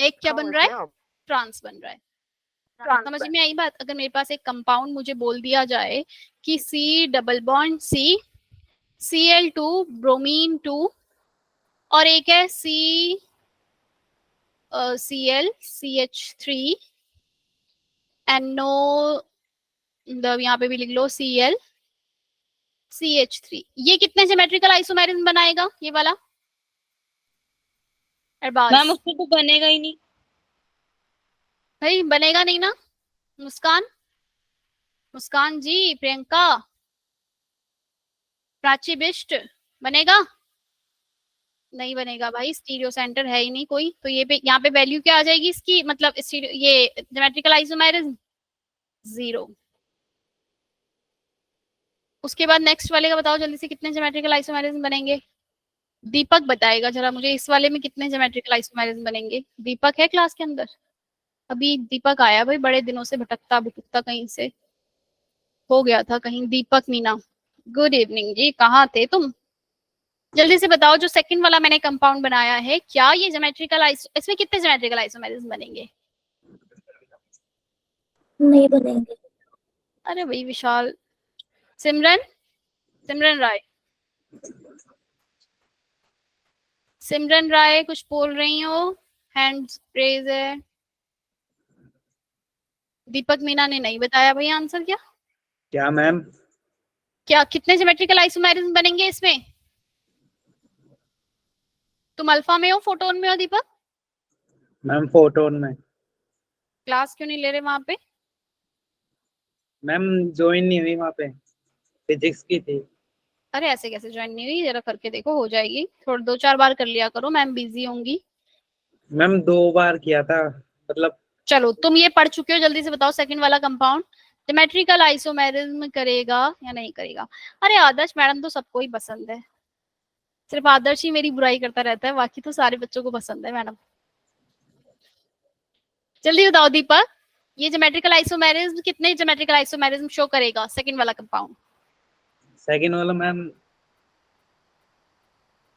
एक क्या बन रहा है, ट्रांस बन रहा है। समझ में आई बात? अगर मेरे पास एक कंपाउंड मुझे बोल दिया जाए कि C double bond C Cl2 bromine 2 और एक है Cl CH3 NO, यहाँ पे भी लिख लो Cl CH3, ये कितने ज्योमेट्रिकल आइसोमेरिज्म बनाएगा ये वाला? मैम उसमें तो बनेगा ही नहीं। भाई बनेगा नहीं ना? मुस्कान, मुस्कान जी, प्रियंका, प्राची बिष्ट, बनेगा? नहीं बनेगा भाई, स्टीरियो सेंटर है ही नहीं कोई। तो ये पे यहाँ पे वैल्यू क्या आ जाएगी इसकी, मतलब ये ज्योमेट्रिकल आइसोमेरिज्म 0। उसके बाद नेक्स्ट वाले का बताओ जल्दी से, कितने ज्योमेट्रिकल आइसोमेरिज्म बनेंगे? दीपक बताएगा जरा मुझे, इस वाले में कितने ज्योमेट्रिकल आइसोमेरिज्म बनेंगे? दीपक है क्लास के अंदर? अभी दीपक आया भाई, बड़े दिनों से भटकता भटकता कहीं से हो गया था कहीं। दीपक मीना, गुड इवनिंग जी, कहाँ थे तुम? जल्दी से बताओ, जो सेकंड वाला मैंने कंपाउंड बनाया है, क्या ये ज्योमेट्रिकल इसमें कितने ज्योमेट्रिकल आइसोमेरिज्म बनेंगे? नहीं बनेंगे। अरे भाई विशाल, सिमरन, सिमरन राय, सिमरन राय कुछ बोल रही हो? हैंड रेज है। दीपक मीना ने नहीं बताया भाई आंसर। क्या क्या मैम? क्या कितने ज्योमेट्रिकल आइसोमेरिज्म बनेंगे इसमें? तुम अल्फा में हो, फोटोन में हो दीपक? मैम फोटोन में। क्लास क्यों नहीं ले रहे वहां पे? मैम ज्वाइन नहीं हुई वहाँ पे, फिजिक्स की थी। अरे ऐसे कैसे ज्वाइन नहीं हुई? जरा करके देखो, हो जाएगी। थोड़ा 2-4 बार कर लिया करो, मैम बिजी होंगी। मैम 2 बार किया था, मतलब। चलो तुम ये पढ़ चुके हो, जल्दी से बताओ सेकंड वाला कंपाउंड सिमेट्रिकल आइसोमेरिज्म करेगा या नहीं करेगा? अरे आदर्श मैडम तो सबको ही पसंद है, सिर्फ आदर्श ही मेरी बुराई करता रहता है, बाकी तो सारे बच्चों को पसंद है मैडम। जल्दी बताओ दीपक, ये ज्योमेट्रिकल आइसोमेरिज्म कितने ज्योमेट्रिकल आइसोमेरिज्म शो करेगा सेकंड वाला कंपाउंड? सेकंड वाला मैम,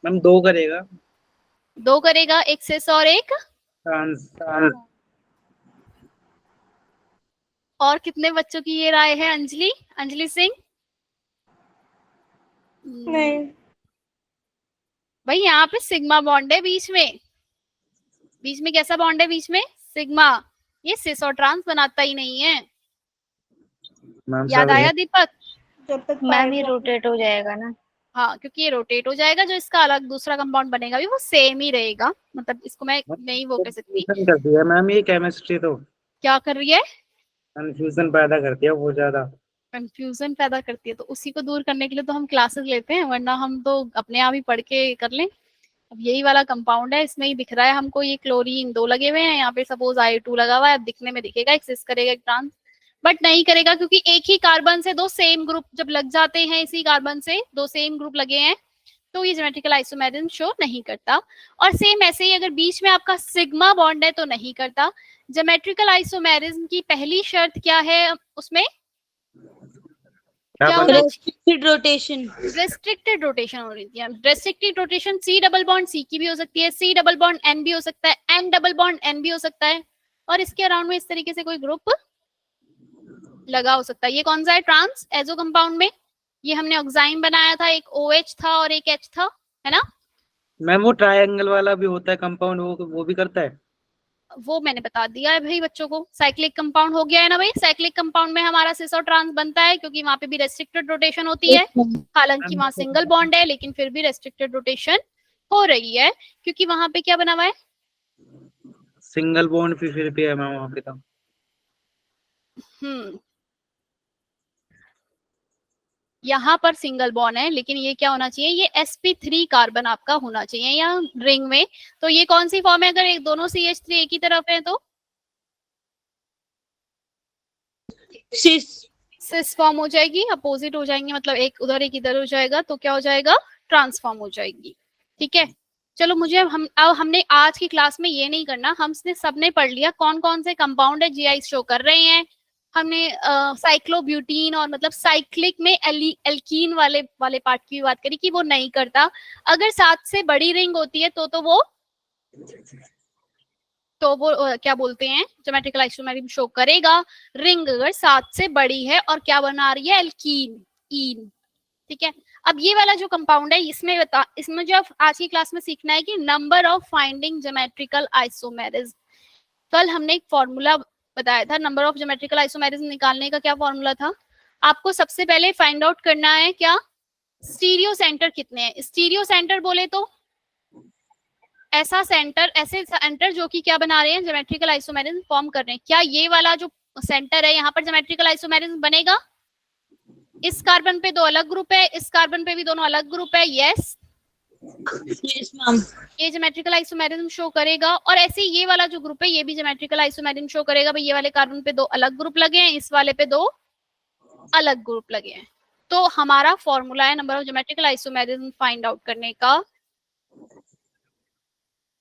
मैम 2 करेगा। 2 करेगा, एक सिस और एक ट्रांस। और कितने बच्चों की ये राय है? अंजलि, अंजलि सिंह? नहीं भाई यहाँ पे सिग्मा बॉन्ड है बीच में, बीच में कैसा बॉन्ड है? बीच में सिग्मा, ये सिस और ट्रांस बनाता ही नहीं है। मैम याद आया दीपक? जब तक मैम ये रोटेट हो जाएगा ना। हाँ, क्योंकि ये रोटेट हो जाएगा, जो इसका अलग दूसरा कंपाउंड बनेगा भी वो सेम ही रहेगा, मतलब इसको मैं नहीं वो कह सकती। कंफ्यूजन कर दिया मैम ये केमिस्ट्री तो। क्या कर रही है? कंफ्यूजन पैदा करती है बहुत ज्यादा। कंफ्यूजन पैदा करती है, तो उसी को दूर करने के लिए तो हम क्लासेस लेते हैं, वरना हम तो अपने आप ही पढ़ के कर लें। अब यही वाला कंपाउंड है, इसमें ही दिख रहा है हमको, ये क्लोरीन 2 लगे हुए हैं, यहाँ पे सपोज I2 लगा हुआ है, अब दिखने में दिखेगा एक सिस करेगा एक ट्रांस, बट नहीं करेगा, क्योंकि एक ही कार्बन से 2 सेम ग्रुप जब लग जाते हैं, इसी कार्बन से 2 सेम ग्रुप लगे हैं, तो ये ज्योमेट्रिकल आइसोमेरिज्म शो नहीं करता। और सेम ऐसे ही अगर बीच में आपका सिग्मा बॉन्ड है तो नहीं करता। ज्योमेट्रिकल आइसोमेरिज्म की पहली शर्त क्या है उसमें? क्या होना? Restricted rotation. रेस्ट्रिक्टेड रोटेशन हो रही है। Restricted rotation C double bond C की भी हो सकती है, C डबल बॉन्ड N भी हो सकता है, N डबल बॉन्ड N भी हो सकता है, और इसके अराउंड में इस तरीके से कोई ग्रुप लगा हो सकता है। ये कौन सा है? ट्रांस एजो कंपाउंड में ये हमने ऑक्साइम बनाया था, एक OH था और एक H था, है ना? मैम वो ट्रायंगल वाला भी होता है कंपाउंड, वो भी करता है। वो मैंने बता दिया है भाई बच्चों को। साइक्लिक कंपाउंड हो गया है ना भाई, साइक्लिक कंपाउंड में हमारा सिस और ट्रांस बनता है, क्योंकि वहां पे भी रेस्ट्रिक्टेड रोटेशन होती है, हालांकि वहां सिंगल बॉन्ड है, लेकिन फिर भी रेस्ट्रिक्टेड रोटेशन हो रही है, क्योंकि वहां पे क्या बना हुआ है? सिंगल बॉन्ड फिर भी है मैम वहाँ पे तो। यहाँ पर सिंगल बॉन्ड है, लेकिन ये क्या होना चाहिए? ये sp3 कार्बन आपका होना चाहिए यहाँ रिंग में। तो ये कौन सी फॉर्म है? अगर एक दोनों CH3 एक ही तरफ है तो सिस फॉर्म हो जाएगी, अपोजिट हो जाएंगे, मतलब एक उधर एक इधर हो जाएगा, तो क्या हो जाएगा? ट्रांसफॉर्म हो जाएगी। ठीक है, चलो मुझे अब हमने आज की क्लास में ये नहीं करना, हमने सबने पढ़ लिया कौन कौन से कंपाउंड है GI शो कर रहे हैं। हमने साइक्लोब्यूटीन और मतलब साइक्लिक में एल्कीन वाले पार्ट की बात करी कि वो नहीं करता। अगर 7 से बड़ी रिंग होती है तो वो तो वो क्या बोलते हैं, ज्योमेट्रिकल आइसोमेरिज्म शो करेगा। रिंग अगर 7 से बड़ी है और क्या बना रही है, एल्कीन, ईन, ठीक है। अब ये वाला जो कंपाउंड है इसमें जो आज की क्लास में सीखना है कि number of finding geometrical isomerism. कल हमने एक फॉर्मूला बताया था नंबर ऑफ ज्योमेट्रिकल आइसोमेरिज्म निकालने का। क्या फॉर्मूला था? आपको सबसे पहले फाइंड आउट करना है क्या, स्टीरियो सेंटर कितने हैं। स्टीरियो सेंटर बोले तो ऐसे सेंटर जो कि क्या बना रहे हैं, ज्योमेट्रिकल आइसोमेरिज्म फॉर्म कर रहे हैं। क्या ये वाला जो सेंटर है यहाँ पर ज्योमेट्रिकल आइसोमेरिज्म बनेगा? इस कार्बन पे 2 अलग ग्रुप है, इस कार्बन पे भी दोनों अलग ग्रुप है, यस यस मैम। ये ज्योमेट्रिकल आइसोमेरिज्म शो करेगा। और ऐसे ही ये वाला जो ग्रुप है ये भी ज्योमेट्रिकल आइसोमेरिज्म शो करेगा। भाई ये वाले कार्बन पे 2 अलग ग्रुप लगे हैं, इस वाले पे 2 अलग ग्रुप लगे हैं। तो हमारा फॉर्मूला है number of geometrical isomerism find out करने का।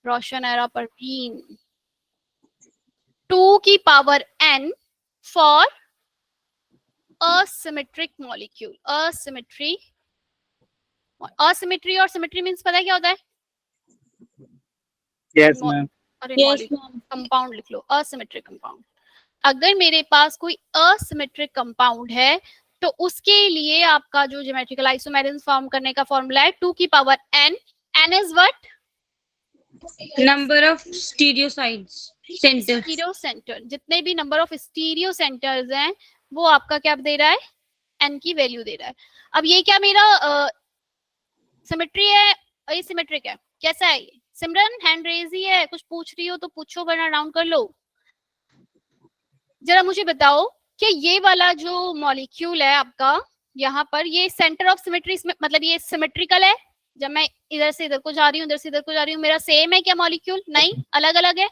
रोशन एरा परवीन, 2 की power n for asymmetric molecule. Asymmetry और सिमेट्री मींस पता है क्या होता है? Yes ma'am. Yes ma'am. Compound लिख लो, असिमेट्रिक कंपाउंड। अगर मेरे पास कोई असिमेट्रिक कंपाउंड है तो उसके लिए आपका जो ज्योमेट्रिकल आइसोमेरिज्म फॉर्म करने का फॉर्मूला है 2 की power n। n is what? Number of stereo sides centre. Stereo centre, जितने भी नंबर ऑफ स्टीरियो सेंटर्स हैं वो आपका क्या दे रहा है, n की वैल्यू दे रहा है। अब ये क्या मेरा सिमेट्री है, एसिमेट्रिक है, कैसा है ये? सिमरन हैंड रेज ही है, कुछ पूछ रही हो तो पूछो वरना डाउन कर लो। जरा मुझे बताओ कि ये वाला जो मॉलिक्यूल है आपका यहाँ पर, ये सेंटर ऑफ सिमेट्री मतलब ये सिमेट्रिकल है? जब मैं इधर से इधर को जा रही हूँ, इधर से इधर को जा रही हूँ, मेरा सेम है क्या मॉलिक्यूल? नहीं, अलग अलग है।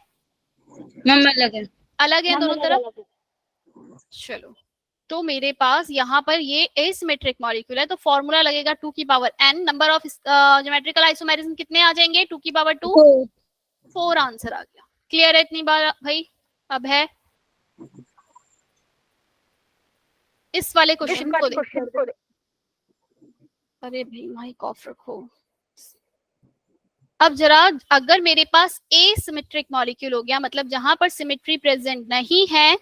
मैम अलग है, अलग है दोनों तरफ। चलो, तो मेरे पास यहाँ पर ये एसिमेट्रिक मॉलिक्यूल है तो फॉर्मूला लगेगा 2 की power n। Number of geometrical isomerism कितने आ जाएंगे? 2 की पावर 2, 4 आंसर आ गया। क्लियर है इतनी बार भाई? अब है इस वाले क्वेश्चन को देख। अरे भाई माइक ऑफ रखो। अब जरा, अगर मेरे पास एसिमेट्रिक मॉलिक्यूल हो गया, मतलब जहां पर सिमेट्री प्रेजेंट नहीं है,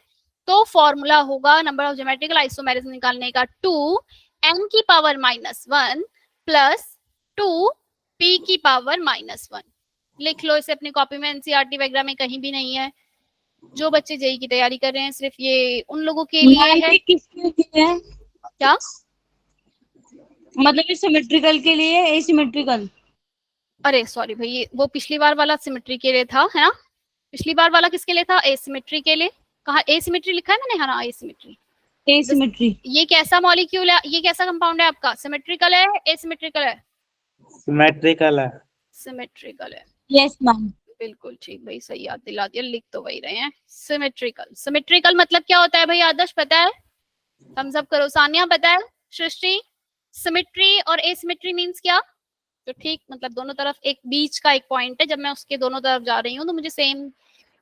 तो फॉर्मूला होगा नंबर ऑफ ज्योमेट्रिकल आइसोमेरिज्म निकालने का 2 n की पावर -1 प्लस 2 p की पावर -1। लिख लो इसे अपनी कॉपी में, एनसीईआरटी वगैरह में कहीं भी नहीं है। जो बच्चे जेई की तैयारी कर रहे हैं सिर्फ ये उन लोगों के लिए है। किसके लिए है? क्या मतलब सिमेट्रिकल के लिए, एसिमेट्रिकल? अरे सॉरी भाई, वो पिछली बार वाला सिमेट्री के लिए था, है ना? पिछली बार वाला किसके लिए था? एसिमेट्री के लिए। कहा एसिमेट्री लिखा है मैंने? हाँ एसिमेट्री। एसिमेट्री। ये कैसा मॉलिक्यूल है, ये कैसा कंपाउंड है आपका? सिमेट्रिकल है, एसिमेट्रिकल है? सिमेट्रिकल है। सिमेट्रिकल है। Yes ma'am. बिल्कुल ठीक भाई, सही याद दिला दिया, लिख तो वही रहे हैं। सिमेट्रिकल, सिमेट्रिकल मतलब क्या होता है भाई? आदर्श पता है? हम सब करो। सानिया पता है? सृष्टि? सिमेट्री और एसिमेट्री मींस क्या? तो ठीक, मतलब दोनों तरफ एक बीच का एक पॉइंट है, जब मैं उसके दोनों तरफ जा रही हूँ तो मुझे सेम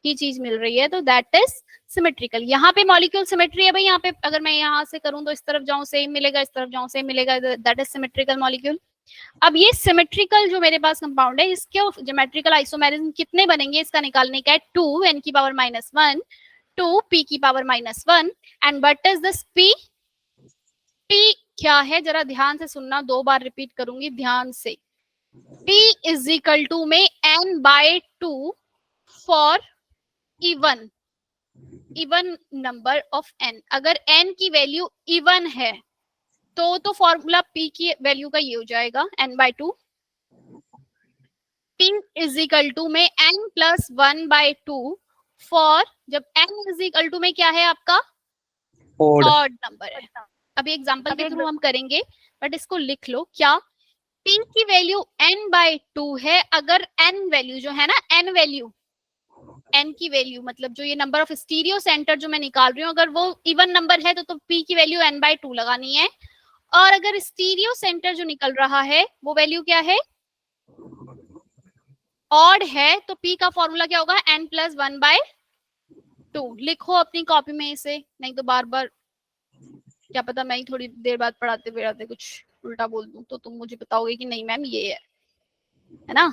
ही चीज मिल रही है, तो दैट इज सिमेट्रिकल। यहाँ पे मॉलिक्यूल सिमेट्री है भाई। यहाँ पे अगर मैं यहाँ से करूँ तो इस तरफ जाऊँ सेम मिलेगा, इस तरफ जाऊँ सेम मिलेगा, दैट इज सिमेट्रिकल मॉलिक्यूल। अब ये सिमेट्रिकल जो मेरे पास कंपाउंड है, इसके ज्योमेट्रिकल आइसोमेरिज्म कितने बनेंगे इसका निकालने का है 2 n की पावर -1 2 p की power -1 and what is this p? p क्या है जरा ध्यान से सुनना, 2 बार रिपीट करूंगी ध्यान से। p इज इक्वल टू में n/2 for even number of n। अगर n की वैल्यू इवन है तो फॉर्मूला p की वैल्यू का ये हो जाएगा n/2। p is equal to में n प्लस 1/2 फॉर, जब n इज इक्वल टू में क्या है आपका? ऑड नंबर है। अभी एग्जांपल के थ्रू हम करेंगे, बट इसको लिख लो। क्या p की वैल्यू n/2 है? अगर n वैल्यू जो है ना, n वैल्यू, n की वैल्यू मतलब जो ये नंबर ऑफ स्टीरियो सेंटर जो मैं निकाल रही हूँ, अगर वो इवन नंबर है तो p की वैल्यू n/2 लगानी है। और अगर स्टीरियो सेंटर जो निकल रहा है वो वैल्यू क्या है? ऑड है, तो p का फॉर्मूला क्या होगा? n plus 1/2। लिखो अपनी कॉपी में इसे, नहीं तो बार बार क्या पता मैं ही थोड़ी देर बाद पढ़ाते कुछ उल्टा बोल दूं तो तुम मुझे बताओगे कि नहीं मैम ये है ना?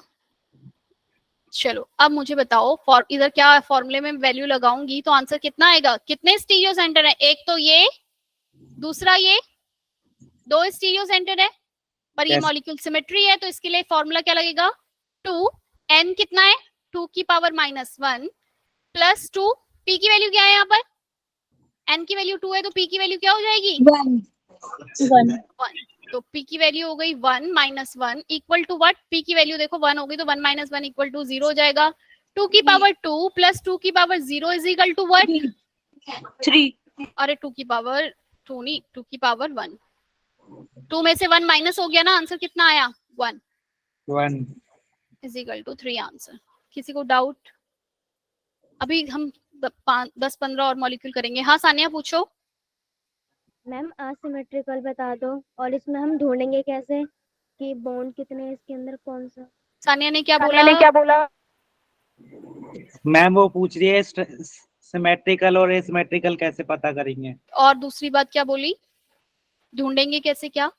चलो अब मुझे बताओ इधर क्या फॉर्मूले में वैल्यू लगाऊंगी तो आंसर कितना आएगा? कितने स्टीरियो सेंटर है? एक तो ये, दूसरा ये, 2 स्टीरियो सेंटर है, पर ये Yes. मॉलिक्यूल सिमेट्री है तो इसके लिए फॉर्मूला क्या लगेगा? 2 n कितना है? 2 की पावर -1 प्लस 2, p की वैल्यू क्या है यहाँ पर? n की वैल्यू 2 है तो p की वैल्यू क्या हो जाएगी? 1 तो p की वैल्यू हो गई 1 - 1 इक्वल टू व्हाट? p की वैल्यू देखो 1 हो गई तो 1 - 1 इक्वल टू 0 हो जाएगा। 2 की पावर 2 प्लस 2 की power 0 is equal to what? 3 अरे 2 की पावर 2 नहीं, 2 की पावर 1। 2 में से 1 माइनस हो गया ना, आंसर कितना आया? 1 इज इक्वल टू 3 आंसर। किसी को डाउट? अभी हम 10-15 और मॉलिक्यूल करेंगे। हाँ सानिया पूछो। मैम असिमेट्रिकल बता दो, और इसमें हम ढूंढेंगे कैसे कि बॉन्ड कितने हैं इसके अंदर, कौन सा? सानिया ने क्या बोला? मैम वो पूछ रही है सिमेट्रिकल और एसिमेट्रिकल कैसे पता करेंगे। और दूसरी बात क्या बोली? ढूंढेंगे कैसे क्या?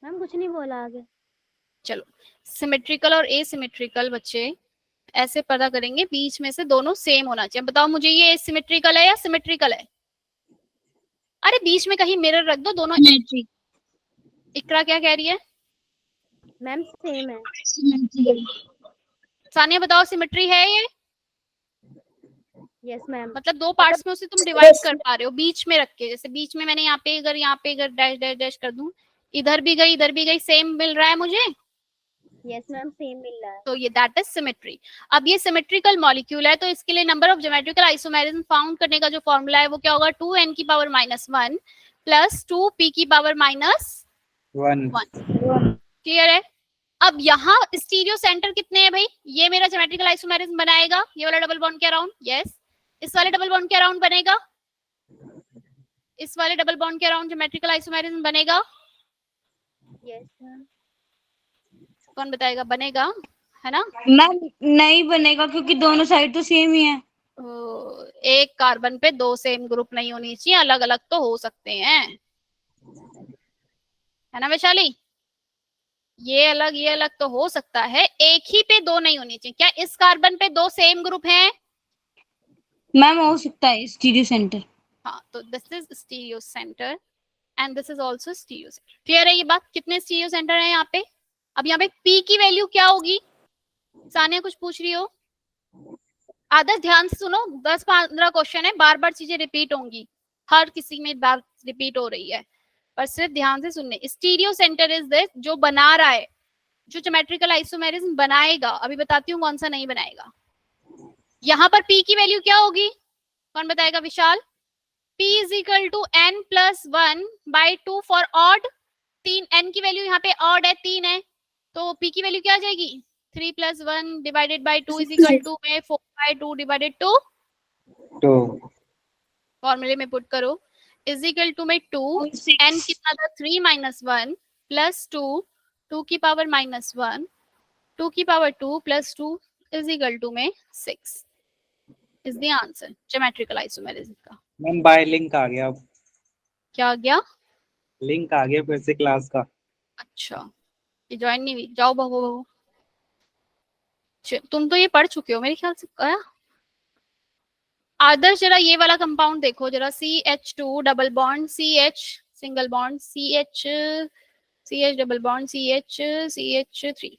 मैम कुछ नहीं बोला आगे। चलो, सिमेट्रिकल और एसिमेट्रिकल बच्चे ऐसे पता करेंगे, बीच में से दोनों सेम होना चाहिए। बताओ मुझे ये सिमेट्रिकल है या सिमेट्रिकल है? अरे बीच में कहीं मिरर रख दो दोनों। सिमेट्री इकरा क्या कह रही है? मैम सेम है। सानिया बताओ सिमेट्री है ये? Yes ma'am. मतलब 2 पार्ट्स में उसे तुम डिवाइड कर पा रहे हो बीच में रख के। जैसे बीच में मैंने यहाँ पे अगर डैश डैश डैश कर दूं, इधर भी गई सेम मिल रहा है मुझे। यस मैम सेम मिल रहा है। तो ये दैट इज सिमेट्री। अब ये सिमेट्रिकल मॉलिक्यूल है तो इसके लिए number of geometrical isomerism found करने का जो फॉर्मूला है वो क्या होगा? 2n की पावर -1 प्लस 2p की पावर -1। क्लियर है? अब यहाँ स्टीरियो सेंटर कितने हैं भाई? ये मेरा ज्योमेट्रिकल आइसोमेरिज्म बनाएगा ये वाला डबल बॉन्ड के अराउंड। यस, इस वाले डबल बॉन्ड के अराउंड बनेगा, इस वाले डबल बॉन्ड के अराउंड ज्योमेट्रिकल आइसोमेरिज्म बनेगा। Yes ma'am. कौन बताएगा? बनेगा, है ना? मैम नहीं बनेगा क्योंकि दोनों साइड तो सेम ही है। एक कार्बन पे 2 सेम ग्रुप नहीं होनी चाहिए, अलग अलग तो हो सकते हैं, है ना वैशाली? ये अलग तो हो सकता है, एक ही पे 2 नहीं होनी चाहिए। क्या इस कार्बन पे 2 सेम ग्रुप हैं? मैम हो सकता है स्टीरियो सेंटर। हाँ, तो this is stereo centre and this is also stereo centre. Clear है ये बात? कितने स्टीरियो सेंटर हैं यहाँ पे? अब यहाँ पे P की वैल्यू क्या होगी? सानिया कुछ पूछ रही हो? आदर्श ध्यान से सुनो, 10-15 क्वेश्चन है, बार बार चीजें रिपीट होंगी, हर किसी में बार रिपीट हो रही है, पर सिर्फ ध्यान से सुनने। स्टीरियो सेंटर इज दिस, जो बना रहा है, जो ज्योमेट्रिकल आइसोमेरिज्म बनाएगा। अभी बताती हूँ कौन सा नहीं बनाएगा। यहाँ पर P की वैल्यू क्या होगी? कौन बताएगा? Vishal. P is equal to n plus 1/2 for odd. 3 n की वैल्यू यहाँ पे ऑड है, 3 है, तो P की वैल्यू क्या आ जाएगी? 3 + 1 divided by 2 is equal to में 4/2 डिवाइडेड 2। फॉर्मूले में पुट करो, इज इक्वल टू में 2 n कितना था? 3 - 1 प्लस 2 2 की पावर -1 2 की power 2 plus 2 is equal to में 6 is the answer geometrical isomerism का। मैम बाय लिंक आ गया। क्या आ गया? लिंक आ गया फिर से क्लास का। अच्छा, ये ज्वाइन नहीं हुई, जाओ बहू। तुम तो ये पढ़ चुके हो मेरे ख्याल से। आदर्श जरा ये वाला कंपाउंड देखो जरा, CH2 double bond CH single bond CH double bond CH3।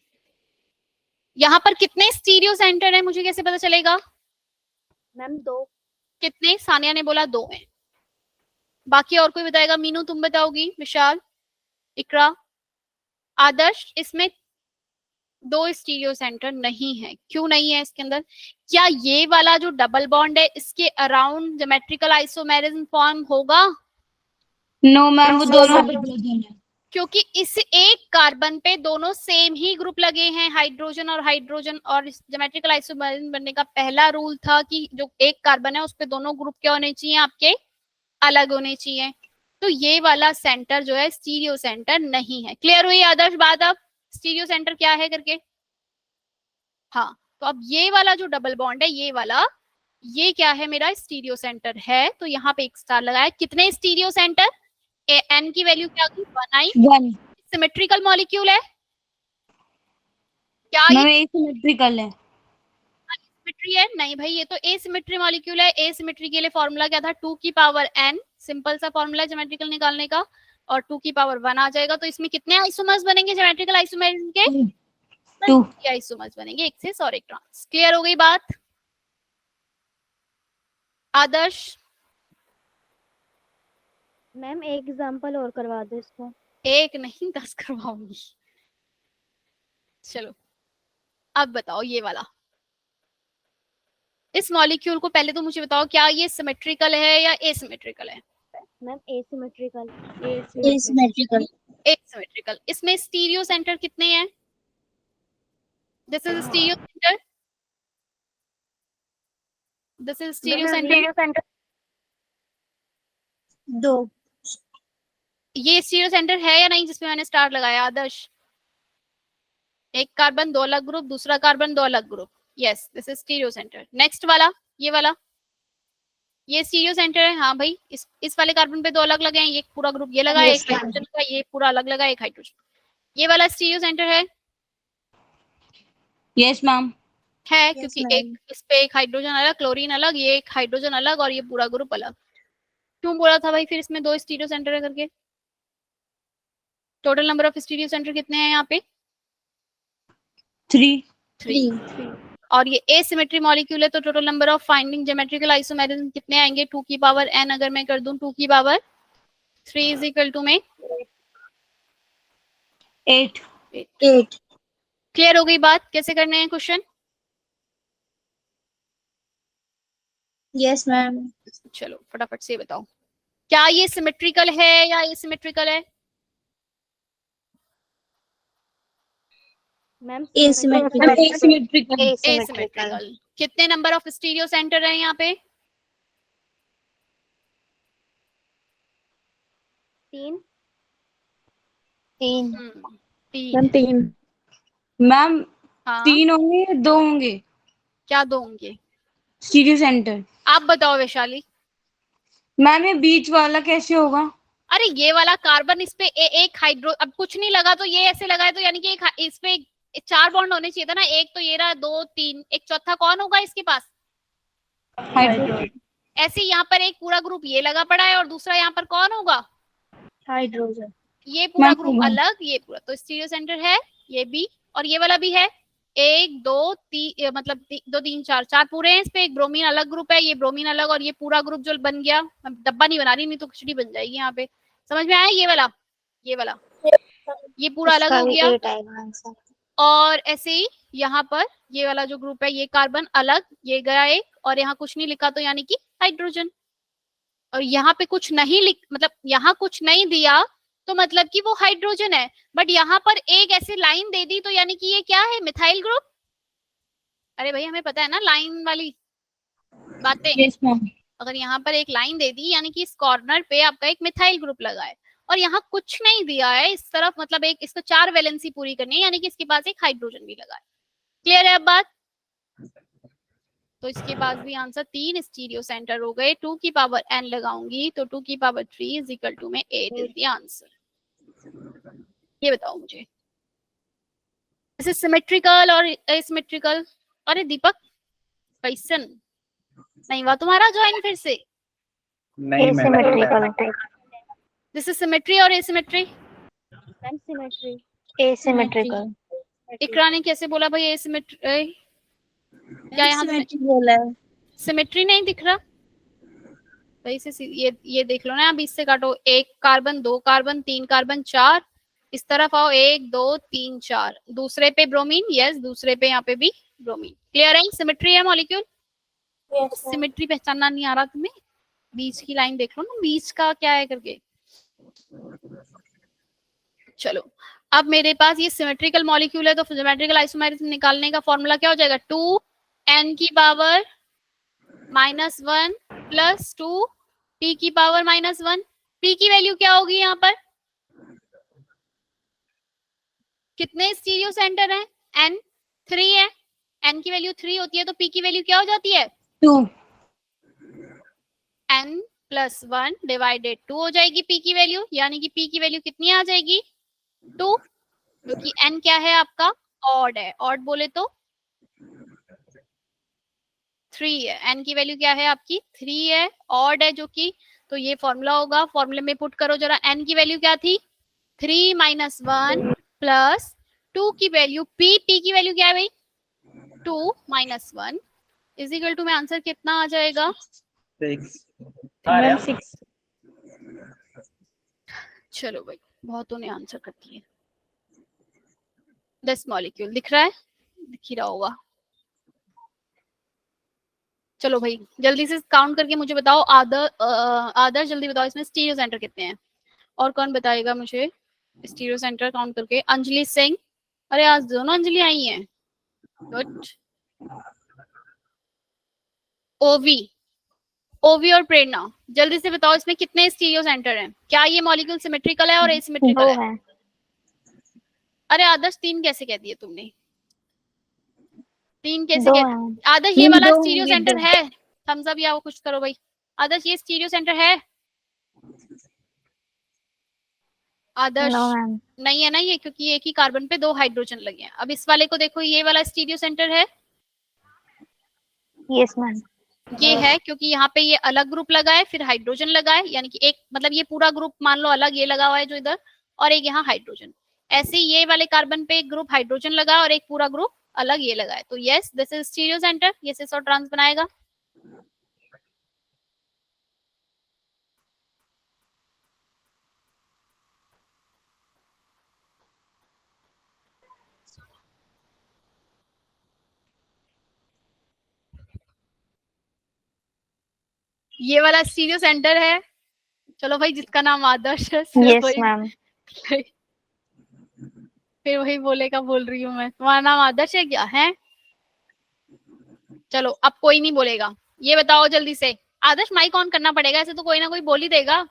यहाँ पर कितने स्टीरियो सेंटर है मुझे कैसे पता चलेगा? मैम 2। कितने? सानिया ने बोला 2 है। बाकी और कोई बताएगा? मीनू तुम बताओगी? विशाल, इकरा, आदर्श, इसमें 2 स्टीरियो सेंटर नहीं है। क्यों नहीं है इसके अंदर? क्या ये वाला जो डबल बॉन्ड है इसके अराउंड ज्योमेट्रिकल आइसोमेरिज्म फॉर्म होगा? नो मैम, वो दोनों हाइड्रोजन है। क्योंकि इस एक कार्बन पे दोनों सेम ही ग्रुप लगे हैं, हाइड्रोजन और हाइड्रोजन। और ज्योमेट्रिकल आइसोमेरिज्म बनने का पहला रूल था कि जो एक कार्बन है उस पे दोनों ग्रुप क्या होने चाहिए? आपके अलग होने चाहिए। तो ये वाला सेंटर जो है स्टीरियो सेंटर नहीं है। क्लियर हुई आदर्श बात? अब स्टीरियो सेंटर क्या है करके? हाँ, तो अब ये वाला जो डबल बॉन्ड है ये वाला, ये क्या है? मेरा स्टीरियो सेंटर है। तो यहाँ पे एक स्टार लगाया। कितने स्टीरियो सेंटर? n की वैल्यू क्या होगी? 1 1 सिमेट्रिकल मॉलिक्यूल है। क्या ये मैम एसिमेट्रिकल है। सिमेट्री है? नहीं भाई, ये तो एसिमेट्री मॉलिक्यूल है। एसिमेट्री के लिए फॉर्मूला क्या था? 2 की पावर n, सिंपल सा फॉर्मूला है ज्योमेट्रिकल निकालने का, और 2 की पावर 1 आ जाएगा। तो इसमें कितने आइसोमर्स बनेंगे ज्योमेट्रिकल आइसोमर्स के? 2 आइसोमर्स बनेंगे, एक सिस और एक ट्रांस। क्लियर हो गई बात? आदर्श, मैम एक एग्जांपल और करवा दो इसको। एक नहीं 10 करवाऊंगी। चलो अब बताओ ये वाला। इस मॉलिक्यूल को पहले तो मुझे बताओ, क्या ये सिमेट्रिकल है या एसिमेट्रिकल है? Ma'am asymmetrical. एसिमेट्रिकल। एसिमेट्रिकल। इसमें स्टीरियो सेंटर कितने हैं? This is stereo centre, this is stereo centre. 2 ये स्टीरियो सेंटर है या नहीं जिसमें मैंने स्टार लगाया? आदर्श, एक कार्बन 2 अलग ग्रुप, दूसरा कार्बन 2 अलग group. Yes, this is stereo centre. Next वाला, ये वाला, ये स्टीरियो सेंटर है। हाँ भाई, इस वाले कार्बन पे 2 अलग लगे हैं, ये पूरा ग्रुप ये लगा है, एक हाइड्रोजन का, ये पूरा अलग लगा है, एक हाइड्रोजन। ये वाला स्टीरियो सेंटर है? Yes ma'am. है, क्योंकि एक इस पे एक हाइड्रोजन अलग, क्लोरीन अलग, ये एक हाइड्रोजन अलग, और ये पूरा ग्रुप अलग। क्यों बोला था भाई फिर इसमें 2 स्टीरियो सेंटर है करके? Total number of stereo centre कितने हैं यहाँ पे? 3 और ये एसिमेट्री मॉलिक्यूल है, तो total number of finding geometrical isomerism कितने आएंगे? 2 की पावर n अगर मैं कर दूं 2 की पावर 3 इज इक्वल टू में 8। क्लियर हो गई बात? कैसे करने हैं क्वेश्चन? Yes ma'am. चलो फटाफट से बताओ, क्या ये सिमेट्रिकल है या एसिमेट्रिकल है? Ma'am asymmetrical. कितने नंबर ऑफ स्टीरियो सेंटर है यहाँ पे? 3। 3 3। मैम हाँ, 3 होंगे या 2 होंगे क्या 2 होंगे? Stereo centre? आप बताओ वैशाली। मैम ये बीच वाला कैसे होगा? अरे ये वाला कार्बन इस पे एक हाइड्रो, अब कुछ नहीं लगा तो ये ऐसे लगा है, तो यानी कि एक इस पे 4 बॉन्ड होने चाहिए था ना। एक तो ये रहा, 2 3, एक चौथा कौन होगा इसके पास? हाइड्रोजन। ऐसे यहाँ पर एक पूरा ग्रुप ये लगा पड़ा है, और दूसरा यहाँ पर कौन होगा? हाइड्रोजन। ये पूरा मैम, ग्रुप अलग, ये पूरा, तो स्टीरियो सेंटर है ये भी, और ये वाला भी है। 1 2 3, मतलब 2 3 4, 4 पूरे हैं इस पे। एक ब्रोमीन अलग ग्रुप है, ये ब्रोमीन अलग, और ये पूरा ग्रुप जो बन गया, डब्बा नहीं बना रही, नहीं तो खिचड़ी बन जाएगी यहाँ पे। समझ में आया? ये वाला, ये वाला, ये पूरा अलग हो गया। और ऐसे ही यहाँ पर ये वाला जो ग्रुप है, ये कार्बन अलग, ये गया एक, और यहाँ कुछ नहीं लिखा तो यानी कि हाइड्रोजन। और यहाँ पे कुछ नहीं मतलब यहाँ कुछ नहीं दिया तो मतलब कि वो हाइड्रोजन है, बट यहाँ पर एक ऐसे लाइन दे दी तो यानी कि ये क्या है? Methyl group. अरे भाई हमें पता है ना लाइन वाली बातें। Yes ma'am. अगर यहाँ पर एक लाइन दे दी यानी कि इस कॉर्नर पे आपका एक मिथाइल ग्रुप लगा है, और यहाँ कुछ नहीं दिया है इस तरफ, मतलब एक इसको 4 वैलेंसी पूरी करनी है, यानी कि इसके पास एक हाइड्रोजन भी लगा है। क्लियर है अब बात? तो इसके पास भी आंसर 3 स्टीरियो सेंटर हो गए। 2 की पावर n लगाऊंगी तो 2 की पावर 3 इज इक्वल टू में 8 इज द आंसर। ये बताओ मुझे, जैसे सिमेट्रिकल और एसिमेट्रिकल। अरे दीपक कैसन नहीं हुआ तुम्हारा ज्वाइन फिर से? नहीं मैम। दिस इज सिमेट्री और एसिमेट्री। Ma'am symmetry. एसिमेट्रिकल। इकरा ने कैसे बोला भाई एसिमेट्री? क्या यहाँ बोला है। सिमेट्री नहीं दिख रहा भाई? से ये देख लो ना, अब इससे काटो, 1 कार्बन 2 कार्बन 3 कार्बन 4, इस तरफ आओ 1 2 3 4, दूसरे पे ब्रोमीन, यस दूसरे पे यहाँ पे भी ब्रोमीन। क्लियर है? सिमेट्री है मॉलिक्यूल। सिमेट्री पहचानना नहीं आ रहा तुम्हें? बीच की लाइन देख लो ना, बीच का क्या है करके। चलो अब मेरे पास ये सिमेट्रिकल मॉलिक्यूल है, तो सिमेट्रिकल आइसोमेरिज्म निकालने का फॉर्मूला क्या हो जाएगा? 2 n की पावर -1 प्लस 2 p की पावर -1। p की वैल्यू क्या होगी यहाँ पर? कितने स्टीरियो सेंटर है? n 3 है, n की वैल्यू 3 होती है, तो p की वैल्यू क्या हो जाती है? 2। n प्लस 1 डिवाइडेड 2 हो जाएगी p की वैल्यू, यानी कि p की वैल्यू कितनी आ जाएगी? 2, क्योंकि n क्या है आपका? ऑड है, ऑड बोले तो 3 है, n की वैल्यू क्या है आपकी 3 है, ऑड है जो कि, तो ये फॉर्मूला होगा, फॉर्मूले में पुट करो जरा, n की वैल्यू क्या थी 3 माइनस 1 प्लस 2 की वैल्यू p की वैल्यू क्या है भाई 2 माइनस 1 इज इक्वल टू में आंसर कितना आ जाएगा 6। मैम 6। चलो भाई बहुतों ने आंसर कर दिए। दिस मॉलिक्यूल दिख रहा है, दिख ही रहा होगा। चलो भाई जल्दी से काउंट करके मुझे बताओ, आदर जल्दी बताओ इसमें स्टीरियो सेंटर कितने हैं, और कौन बताएगा मुझे स्टीरियो सेंटर काउंट करके? अंजलि सिंह, अरे आज दोनों अंजलि आई हैं, गुड। ओवी, ओवी और प्रेरणा जल्दी से बताओ इसमें कितने स्टीरियो सेंटर हैं, क्या ये मॉलिक्यूल सिमेट्रिकल है और एसिमेट्रिकल है? अरे आदर्श 3 कैसे कह दिए तुमने, 3 कैसे कह? आदर्श ये वाला स्टीरियो सेंटर है, थम्स अप या वो कुछ करो भाई। आदर्श ये स्टीरियो सेंटर है? आदर्श नहीं है ना ये, क्योंकि एक ही कार्बन पे 2 हाइड्रोजन लगे हैं। अब इस वाले को देखो, ये वाला स्टीरियो सेंटर है? Yes ma'am. ये है क्योंकि यहाँ पे ये अलग ग्रुप लगा है, फिर हाइड्रोजन लगा है, यानी कि एक मतलब ये पूरा ग्रुप मान लो अलग ये लगा हुआ है जो इधर, और एक यहाँ हाइड्रोजन। ऐसे ही ये वाले कार्बन पे एक ग्रुप हाइड्रोजन लगा है और एक पूरा ग्रुप अलग ये लगा है, तो yes this is stereo centre, ये सिस और ट्रांस बनाएगा। ये वाला स्टीरियो सेंटर है। चलो भाई जिसका नाम आदर्श है सिर्फ यस वही मैम। फिर वही बोलेगा, बोल रही हूँ मैं, तुम्हारा नाम आदर्श है क्या है? चलो अब कोई नहीं बोलेगा, ये बताओ जल्दी से। आदर्श माइक ऑन करना पड़ेगा, ऐसे तो कोई ना कोई बोल ही देगा।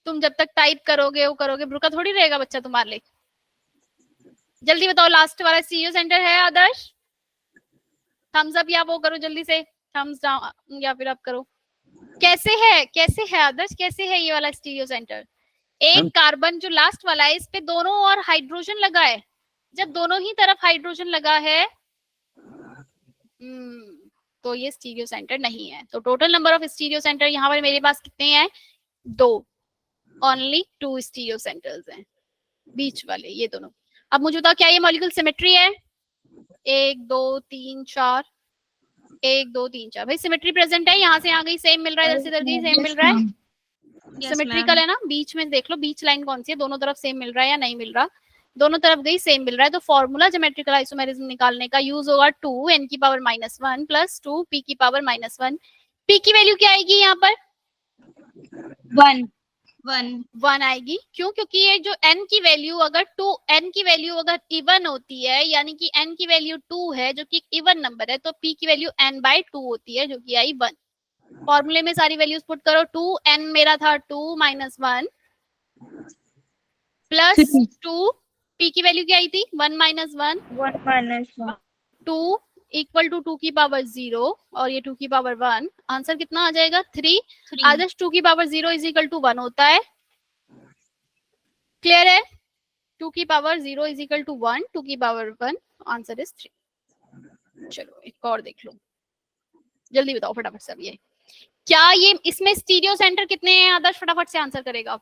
तुम जब तक टाइप करोगे वो करोगे, रुका थोड़ी रहेगा बच्चा तुम्हारे लिए। जल्दी बताओ लास्ट वाला स्टीरियो सेंटर है आदर्श? थम्स अप या वो करो जल्दी से, थम्स डाउन या फिर आप करो। कैसे है, कैसे है आदर्श, कैसे है ये वाला स्टीरियो सेंटर? एक कार्बन जो लास्ट वाला है इस पे दोनों और हाइड्रोजन लगा है, जब दोनों ही तरफ हाइड्रोजन लगा है तो ये स्टीरियो सेंटर नहीं है। तो total number of stereo centre यहाँ पर मेरे पास कितने हैं 2, ओनली 2 स्टीरियो सेंटर्स हैं बीच वाले ये दोनों। अब मुझे बताओ क्या ये मॉलिक्यूल सिमेट्री है? 1 2 3 4, 1 2 3 4, भाई सिमेट्री प्रेजेंट है, यहाँ से यहाँ गई सेम मिल रहा है, इधर से इधर गई सेम मिल रहा है, सिमेट्रिकल है ना। बीच में देख लो बीच लाइन कौन सी है, दोनों तरफ सेम मिल रहा है या नहीं मिल रहा? दोनों तरफ गई सेम मिल रहा है, तो फॉर्मूला ज्योमेट्रिकल आइसोमेरिज्म निकालने का यूज होगा 2 n की पावर -1 प्लस 2 p की पावर -1। p की वैल्यू क्या आएगी यहाँ पर 1 आएगी, क्यों? क्योंकि ये जो n की वैल्यू अगर n की वैल्यू अगर इवन होती है, यानी कि n की वैल्यू 2 है जो कि इवन नंबर है, तो p की वैल्यू n/2 होती है जो कि आई 1। फॉर्मूले में सारी वैल्यूज पुट करो, 2n मेरा था 2 - 1 प्लस 2 p की वैल्यू क्या आई थी 1 - 1 2 इक्वल टू 2 की पावर 0 और ये 2 की पावर 1, आंसर कितना आ जाएगा 3। आदर्श 2 की पावर 0 इज इक्वल टू 1 होता है, क्लियर है? 2 की पावर 0 इज इक्वल टू 1, 2 की पावर 1, आंसर इज 3। चलो एक और देख लो, जल्दी बताओ फटाफट से। अब ये क्या ये इसमें स्टीरियो सेंटर कितने हैं आदर्श, फटाफट से आंसर करेगा।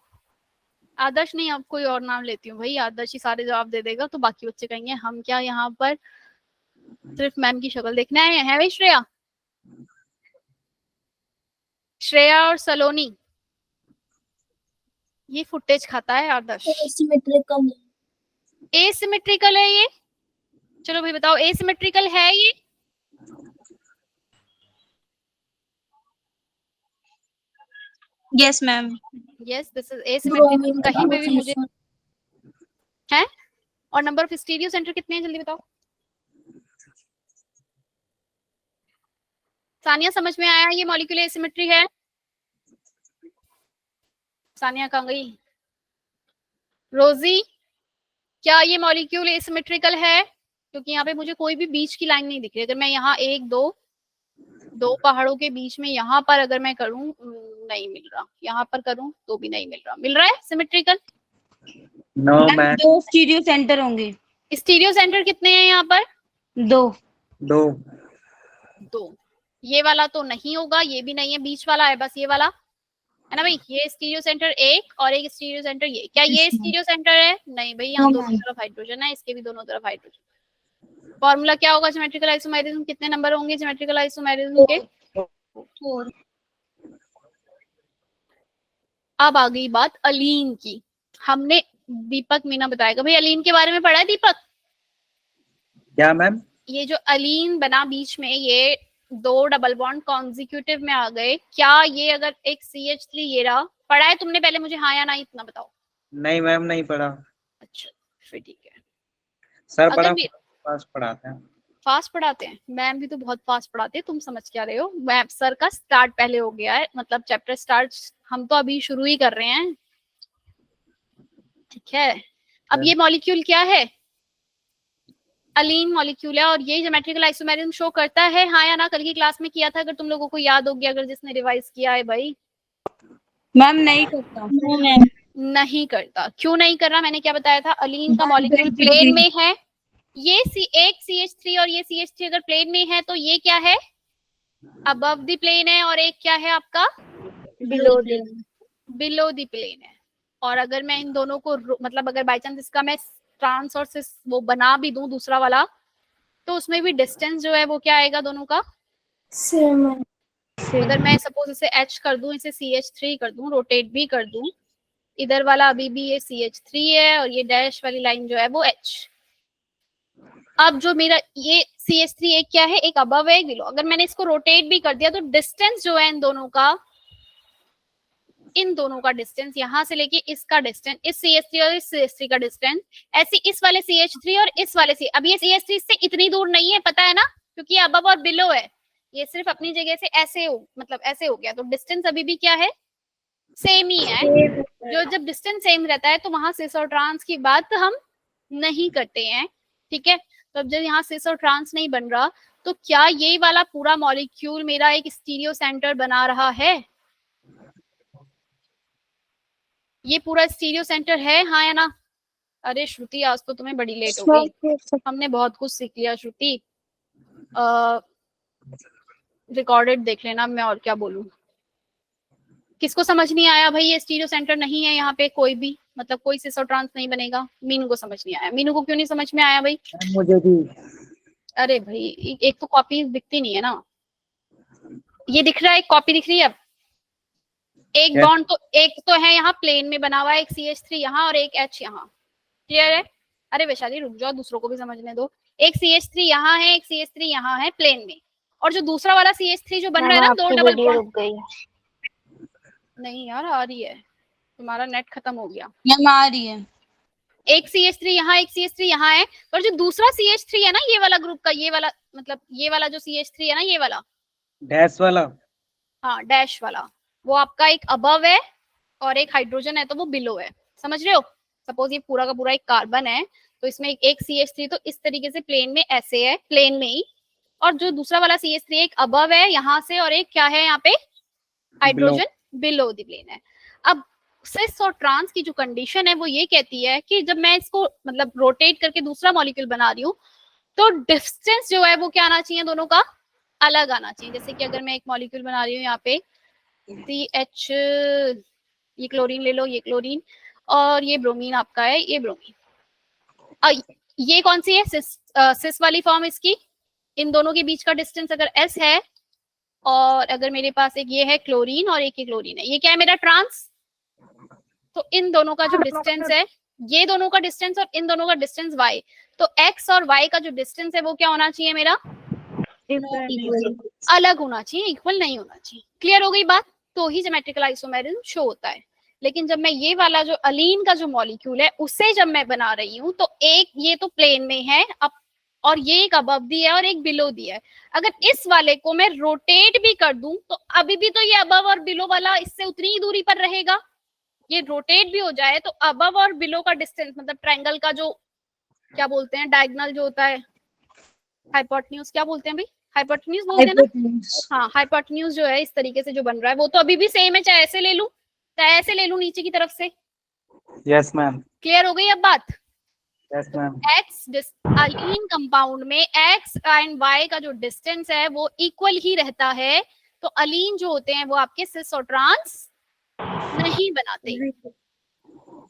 आदर्श नहीं, अब कोई और नाम लेती हूँ भाई, आदर्श ही सारे जवाब दे देगा तो बाकी बच्चे कहेंगे हम क्या यहाँ पर सिर्फ मैम की शक्ल देखने आए हैं भाई। श्रेया, श्रेया और सलोनी, ये फुटेज खाता है आदर्श। एसिमेट्रिकल है ये, चलो भाई बताओ एसिमेट्रिकल है ये? Yes ma'am. Yes this is asymmetrical, कहीं पे भी मुझे है। और नंबर ऑफ स्टीरियो सेंटर कितने हैं जल्दी बताओ। सानिया समझ में आया ये मॉलिक्यूल एसिमेट्री है? सानिया कहाँ गई? रोजी, क्या ये मॉलिक्यूल एसिमेट्रिकल है? क्योंकि यहाँ पे मुझे कोई भी बीच की लाइन नहीं दिख रही। अगर मैं यहाँ 1 2 पहाड़ों के बीच में यहाँ पर अगर मैं करूं नहीं मिल रहा, यहाँ पर करूं तो भी नहीं मिल रहा। मिल रहा है symmetrical? No ma'am ma'am. 2 stereo centre होंगे। स्टीरियो सेंटर कितने हैं यहाँ पर? 2। 2। 2। ये वाला तो नहीं होगा, ये भी नहीं है, बीच वाला है बस ये वाला है ना भाई। ये स्टीरियो सेंटर एक और एक स्टीरियो सेंटर ये, क्या ये स्टीरियो सेंटर है? नहीं भाई, यहाँ दोनों तरफ हाइड्रोजन है, इसके भी दोनों तरफ हाइड्रोजन। फॉर्मूला क्या होगा ज्योमेट्रिकल आइसोमेरिज्म? कितने नंबर होंगे ज्योमेट्रिकल आइसोमेरिज्म के? 4। अब आ गई बात अलीन की। हमने, दीपक मीना बताएगा भाई, अलीन के बारे में पढ़ा है दीपक? क्या मैम? ये जो अलीन बना बीच में, ये 2 डबल बॉन्ड कॉन्जिक्यूटिव में आ गए, क्या ये अगर एक CH3 ये रहा, पढ़ा है तुमने पहले? मुझे हाँ या ना इतना बताओ। नहीं मैम, नहीं पढ़ा। अच्छा फिर ठीक है। सर अगर बड़ा भी फास्ट पढ़ाते हैं। फास्ट पढ़ाते हैं, मैम भी तो बहुत फास्ट पढ़ाते हैं, तुम समझ क्या रहे हो? मैम सर का स्टार्ट पहले हो गया है, मतलब चैप्टर स्टार्ट हम तो अभी शुरू ही कर रहे हैं, ठीक है। अब ये मॉलिक्यूल क्या है? अलीन मॉलिक्यूल है, और ये ज्योमेट्रिकल आइसोमेरिज्म शो करता है, हाँ या ना? कल की क्लास में किया था, अगर तुम लोगों को याद हो गया, अगर जिसने रिवाइज किया है भाई। मैम नहीं करता। नहीं करता, क्यों नहीं कर रहा? मैंने क्या बताया था? अलीन का मॉलिक्यूल प्लेन में है, ये एक CH3 और ये CH3 अगर प्लेन में है तो ये क्या है? अबव द प्लेन है, और एक क्या है आपका? बिलो द प्लेन है। और अगर मैं इन दोनों को मतलब अगर बाई चांस इसका मैं ट्रांस और सिस वो बना भी दूं दूसरा वाला, तो उसमें भी डिस्टेंस जो है वो क्या आएगा दोनों का? सेम। अगर मैं सपोज इसे H कर दूं, इसे CH3 कर दूं, रोटेट भी कर दूं, इधर वाला अभी भी ये CH3 है और ये डैश वाली लाइन जो है वो H। अब जो मेरा ये CH3 एक क्या है? एक अबव है, एक बिलो। अगर मैंने इसको रोटेट भी कर दिया तो डिस्टेंस जो है इन दोनों का डिस्टेंस, यहां से लेके इसका डिस्टेंस, इस CH3 और इस CH3 का डिस्टेंस, ऐसे इस वाले CH3 और इस वाले अब ये CH3 से इतनी दूर नहीं है, पता है ना, क्योंकि ये अबव और बिलो है, ये सिर्फ अपनी जगह से ऐसे हो, मतलब ऐसे हो गया, तो डिस्टेंस अभी भी क्या है? सेम ही है। जो जब डिस्टेंस सेम रहता है तो वहां सिस और ट्रांस की बात हम नहीं करते हैं, ठीक है। तो अब जब यहाँ सिस और ट्रांस नहीं बन रहा, तो क्या ये वाला पूरा मॉलिक्यूल मेरा एक स्टीरियो सेंटर बना रहा है? ये पूरा स्टीरियो सेंटर है, हाँ या ना? अरे श्रुति, आज तो तुम्हें बड़ी लेट हो गई, हमने बहुत कुछ सीख लिया श्रुति। रिकॉर्डेड देख लेना, मैं और क्या बोलूं। किसको समझ नहीं आया भाई? ये स्टीरियो सेंटर नहीं है यहाँ पे कोई भी, मतलब कोई सिस और ट्रांस नहीं बनेगा। मीनू को समझ नहीं आया। मीनू को क्यों नहीं समझ में आया भाई? मुझे भी। अरे भाई एक तो कॉपी दिखती नहीं है ना, ये दिख रहा है, एक कॉपी दिख रही है। अब एक बॉन्ड तो एक तो है यहाँ प्लेन में बना हुआ है, एक CH3 यहाँ और एक H यहाँ, क्लियर है? अरे वैशाली रुक जाओ, दूसरों को भी समझने दो। एक CH3 यहाँ है, एक CH3 यहाँ है प्लेन में, और जो दूसरा वाला CH3 जो बन रहा है ना, 2 डबल बॉन्ड। रुक गई। नहीं यार आ रही है, तुम्हारा नेट खत्म हो गया। मैम आ रही है। एक CH3 यहाँ, एक CH3 यहाँ है, पर जो दूसरा CH3 है ना, ये वाला ग्रुप का, ये वाला मतलब ये वाला जो CH3 है ना, ये वाला डैश वाला। हाँ डैश वाला, वो आपका एक अबव है और एक हाइड्रोजन है, तो वो बिलो है, समझ रहे हो? सपोज ये पूरा का पूरा एक कार्बन है, तो इसमें एक CH3 तो इस तरीके से प्लेन में ऐसे है, प्लेन में ही, और जो दूसरा वाला CH3 एक अबव है यहाँ से, और एक क्या है यहाँ पे? हाइड्रोजन बिलो द प्लेन है। अब सिस और ट्रांस की जो कंडीशन है वो ये कहती है कि जब मैं इसको मतलब रोटेट करके दूसरा मॉलिक्यूल बना रही हूँ, तो डिस्टेंस जो है वो क्या आना चाहिए? दोनों का अलग आना चाहिए। जैसे कि अगर मैं एक मॉलिक्यूल बना रही हूँ यहाँ पे CH, ये क्लोरीन ले लो, ये क्लोरीन, और ये ब्रोमीन आपका है, ये ब्रोमीन। ये कौन सी है? सिस वाली फॉर्म इसकी। इन दोनों के बीच का डिस्टेंस अगर S है, और अगर मेरे पास एक ये है क्लोरीन और एक ये क्लोरीन है, ये क्या है मेरा? ट्रांस। तो इन दोनों का जो डिस्टेंस है, ये दोनों का डिस्टेंस और इन दोनों का डिस्टेंस y, तो x और y का जो डिस्टेंस है वो क्या होना चाहिए मेरा? अलग होना चाहिए, इक्वल नहीं होना चाहिए। क्लियर हो गई बात? तो ही ज्योमेट्रिकल आइसोमेरिज्म शो होता है। लेकिन जब मैं ये वाला जो अलीन का जो मॉलिक्यूल है उसे जब मैं बना रही हूँ, तो एक ये तो प्लेन में है अब, और ये एक अबव दी है और एक बिलो दी है। अगर इस वाले को मैं रोटेट भी कर दूं तो अभी भी तो ये अबव और बिलो वाला इससे उतनी ही दूरी पर रहेगा। ये रोटेट भी हो जाए तो अबव और बिलो का डिस्टेंस, मतलब ट्रायंगल का जो क्या बोलते हैं, डायगोनल जो होता है, हाइपोटेन्यूज क्या बोलते हैं भाई? हाइपोटेन्यूज बोलते हैं ना? हाँ, हाइपोटेन्यूज जो है इस तरीके से जो बन रहा है वो तो अभी भी सेम है, चाहे ऐसे ले लूं चाहे ऐसे ले लूं नीचे की तरफ से, यस मैम। क्लियर हो गई अब बात? Yes ma'am. अलीन कंपाउंड में एक्स एंड वाई का जो डिस्टेंस है वो इक्वल ही रहता है, तो अलीन जो होते हैं वो आपके सिस और ट्रांस नहीं बनाते।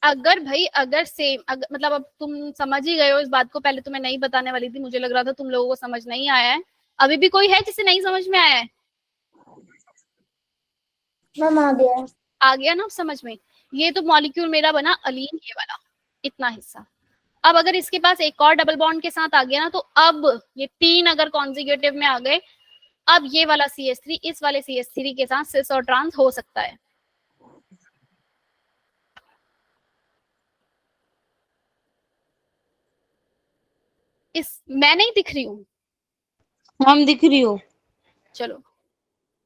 अगर भाई अगर सेम मतलब अब तुम समझ ही गए हो इस बात को, पहले तो मैं नहीं बताने वाली थी, मुझे लग रहा था तुम लोगों को समझ नहीं आया है। अभी भी कोई है जिसे नहीं समझ में आया है? मैम आ गया है। आ गया ना समझ में? ये तो मॉलिक्यूल मेरा बना अलीन, ये वाला इतना हिस्सा। अब अगर इसके पास एक और डबल बॉन्ड के साथ आ गया ना, तो अब ये 3 अगर कॉन्जिगेटिव में आ गए, अब ये वाला CH3 इस वाले CH3 के साथ सिस और ट्रांस हो सकता है। मैं नहीं दिख रही हूँ? हम दिख रही हो। चलो,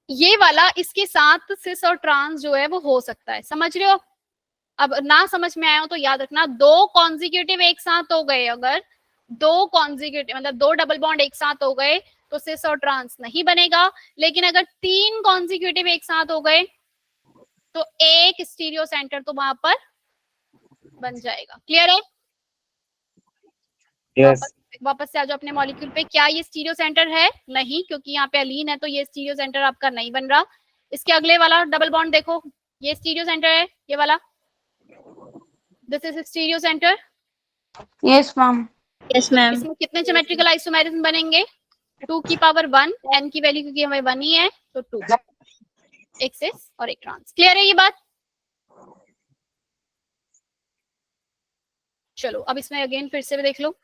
ये वाला इसके साथ सिस और ट्रांस जो है वो हो सकता है, समझ रहे हो? अब ना समझ में आया हो तो याद रखना, 2 कॉन्जिक्यूटिव एक साथ हो गए, अगर 2 कॉन्जिक्यूटिव मतलब 2 डबल बॉन्ड एक साथ हो गए तो सिस और ट्रांस नहीं बनेगा। लेकिन अगर 3 कॉन्जिक्यूटिव एक साथ हो गए तो एक स्टीरियो सेंटर तो वहां पर बन जाएगा। क्लियर है? यस। वापस से आ जाओ अपने मॉलिक्यूल पे। क्या ये स्टीरियो सेंटर है? नहीं, क्योंकि यहाँ पे अलीन है तो ये स्टीरियो सेंटर आपका नहीं बन रहा। इसके अगले वाला डबल बॉन्ड देखो, ये स्टीरियो सेंटर है, ये वाला, this is stereo centre. Yes ma'am. Yes ma'am. इसमें कितने ज्योमेट्रिकल आइसोमेरिज्म बनेंगे? 2 की पावर 1, n की वैल्यू क्योंकि हमें 1 ही है तो 2, एक सिस और एक ट्रांस। क्लियर है ये बात? चलो अब इसमें अगेन फिर से देख लो,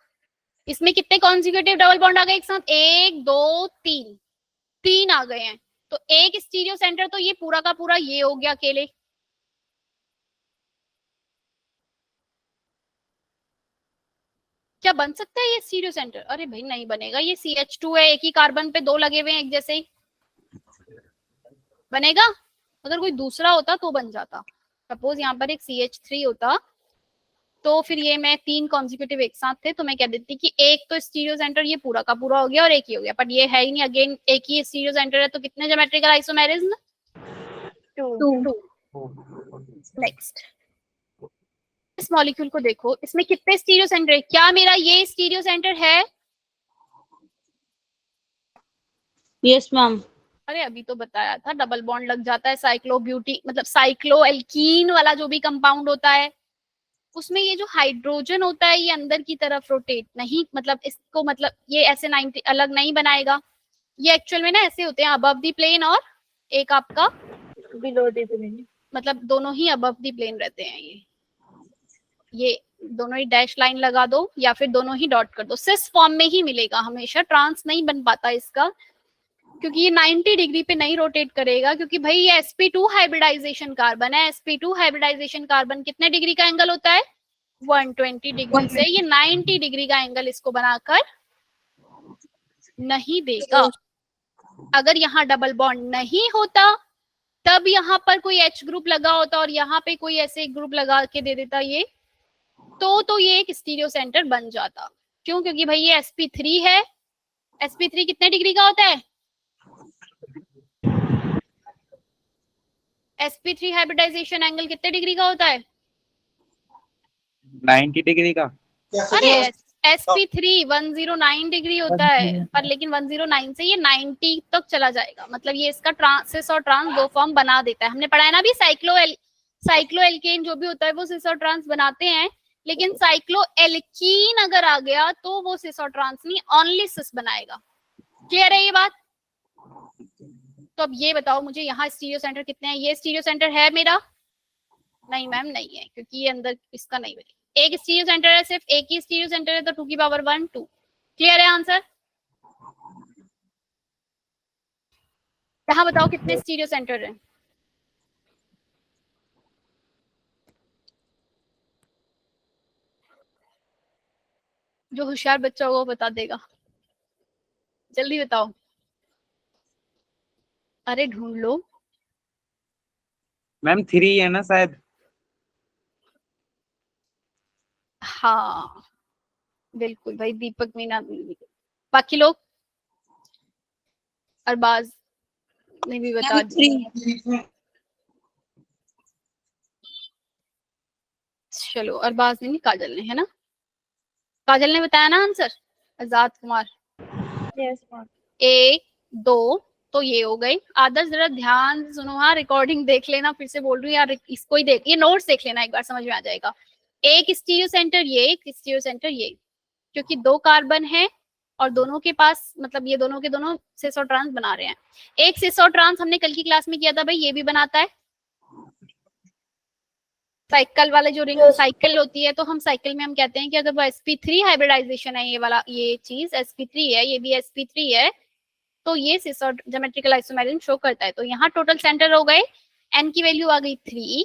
इसमें कितने कॉन्जिक्यूटिव डबल बॉन्ड आ गए एक साथ? 1 2 3, 3 आ गए हैं। तो एक स्टीरियो सेंटर तो ये पूरा का पूरा ये हो गया अकेले। क्या बन सकता है ये स्टीरियो सेंटर? अरे भाई नहीं बनेगा, ये CH2 है, एक ही कार्बन पे 2 लगे हुए हैं एक जैसे ही। बनेगा? अगर कोई दूसरा होता तो बन जाता। सपोज यहाँ पर एक CH3 होता तो फिर ये मैं 3 कॉन्जिक्यूटिव एक साथ थे तो मैं कह देती कि एक तो स्टीरियो सेंटर ये पूरा का पूरा हो गया और एक ही हो गया, बट ये है ही नहीं। अगेन एक ही स्टीरियो सेंटर है तो कितने ज्योमेट्रिकल आइसोमेरिज्म? 2। नेक्स्ट, इस मॉलिक्यूल को देखो, इसमें कितने स्टीरियो सेंटर है? क्या मेरा ये स्टीरियो सेंटर है? Yes ma'am. अरे अभी तो बताया था डबल बॉन्ड लग जाता है साइक्लोब्यूटी मतलब साइक्लोएल्कीन वाला जो भी कंपाउंड होता है उसमें ये जो हाइड्रोजन होता है ये अंदर की तरफ रोटेट नहीं, मतलब इसको मतलब ये ऐसे 90 अलग नहीं बनाएगा। ये एक्चुअल में ना ऐसे होते हैं, अबव द प्लेन और एक आपका बिलो द प्लेन, मतलब दोनों ही अबव द प्लेन रहते हैं। ये दोनों ही डैश लाइन लगा दो या फिर दोनों ही डॉट कर दो, सिस फॉर्म में ही मिलेगा हमेशा, ट्रांस नहीं बन पाता इसका, क्योंकि ये 90 डिग्री पे नहीं रोटेट करेगा, क्योंकि भाई ये sp2 हाइब्रिडाइजेशन कार्बन है। sp2 हाइब्रिडाइजेशन कार्बन कितने डिग्री का एंगल होता है? 120 डिग्री से ये 90 डिग्री का एंगल इसको बनाकर नहीं देगा। अगर यहाँ डबल बॉन्ड नहीं होता तब यहाँ पर कोई H ग्रुप लगा होता और यहाँ पे कोई ऐसे ग्रुप लगा के दे देता ये, तो ये एक स्टीरियो सेंटर बन जाता। क्यों? क्योंकि भाई ये sp3 है। sp3 कितने डिग्री का होता है? sp3 हाइब्रिडाइजेशन एंगल कितने डिग्री का होता है? 90 डिग्री का। अरे sp3 109 डिग्री होता है, पर लेकिन 109 से ये 90 तक चला जाएगा, मतलब ये इसका ट्रांस और ट्रांस दो फॉर्म बना देता है। हमने पढ़ा है ना अभी साइक्लोएल्केन जो भी होता है वो सिस और ट्रांस बनाते हैं, लेकिन साइक्लोएल्कीन अगर आ गया तो वो सिस और ट्रांस नहीं, ओनली सिस बनाएगा। क्लियर है ये बात? तो अब ये बताओ मुझे यहाँ स्टीरियो सेंटर कितने हैं? ये स्टीरियो सेंटर है मेरा? नहीं मैम नहीं है, क्योंकि ये अंदर इसका नहीं बनेगा। एक स्टीरियो सेंटर है, सिर्फ एक ही स्टीरियो सेंटर है तो 2 की पावर 1 2। क्लियर है आंसर? यहाँ बताओ कितने स्टीरियो सेंटर है? जो होशियार बच्चा होगा वो बता देगा, जल्दी बताओ। अरे ढूंढ लो। मैम 3 है ना शायद। हाँ बिल्कुल भाई, दीपक मीना, बाकी लोग अरबाज ने भी बता दिया। चलो, अरबाज ने नहीं, काजल ने, है ना? काजल ने बताया ना answer, Azad Kumar. Yes ma'am. 1 2 तो ये हो गई। आदर्श जरा ध्यान से सुनो, हाँ रिकॉर्डिंग देख लेना, फिर से बोल रही हूँ यार, इसको ही देख, ये नोट्स देख लेना एक बार, समझ में आ जाएगा। एक स्टीरियो सेंटर ये, एक स्टीरियो सेंटर ये, क्योंकि 2 कार्बन है और दोनों के पास, मतलब ये दोनों के दोनों सिस और ट्रांस बना रहे हैं। एक सिस और ट्रांस हमने कल की क्लास में किया था भाई, ये भी बनाता है साइकिल वाले, जो रिंग साइकिल होती है, तो हम साइकिल में हम कहते हैं कि अगर वो sp3 हाइब्रिडाइजेशन है, ये वाला, ये चीज sp3 है, ये भी sp3 है, तो ये सिस और ज्योमेट्रिकल आइसोमेरिज्म शो करता है। तो यहाँ टोटल सेंटर हो गए, n की वैल्यू आ गई 3,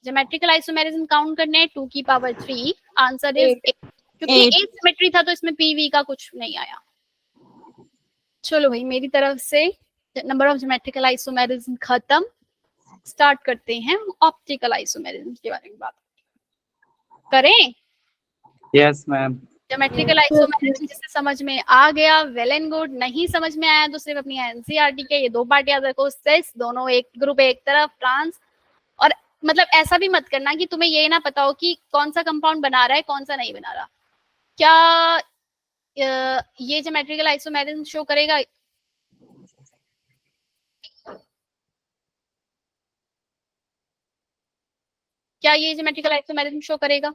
ज्योमेट्रिकल आइसोमेरिज्म काउंट करने हैं 2 की पावर 3, आंसर इज 8, क्योंकि 8 सिमेट्री था तो इसमें pv का कुछ नहीं आया। चलो भाई, मेरी तरफ से नंबर ऑफ ज्योमेट्रिकल आइसोमेरिज्म खत्म। स्टार्ट करते हैं ऑप्टिकल आइसोमेरिज्म के बारे में बात करें। Yes ma'am. ज्योमेट्रिकल आइसोमेरिज्म जिसे समझ में आ गया वेल एंड गुड, नहीं समझ में आया तो सिर्फ अपनी एनसीईआरटी के ये 2 पार्ट याद रखो, सिस दोनों एक ग्रुप एक तरफ, ट्रांस। और मतलब ऐसा भी मत करना कि तुम्हें ये ना पता हो कि कौन सा कंपाउंड बना रहा है कौन सा नहीं बना रहा। क्या ये ज्योमेट्रिकल आइसोमेरिज्म शो करेगा? क्या ये ज्योमेट्रिकल आइसोमेरिज्म शो करेगा?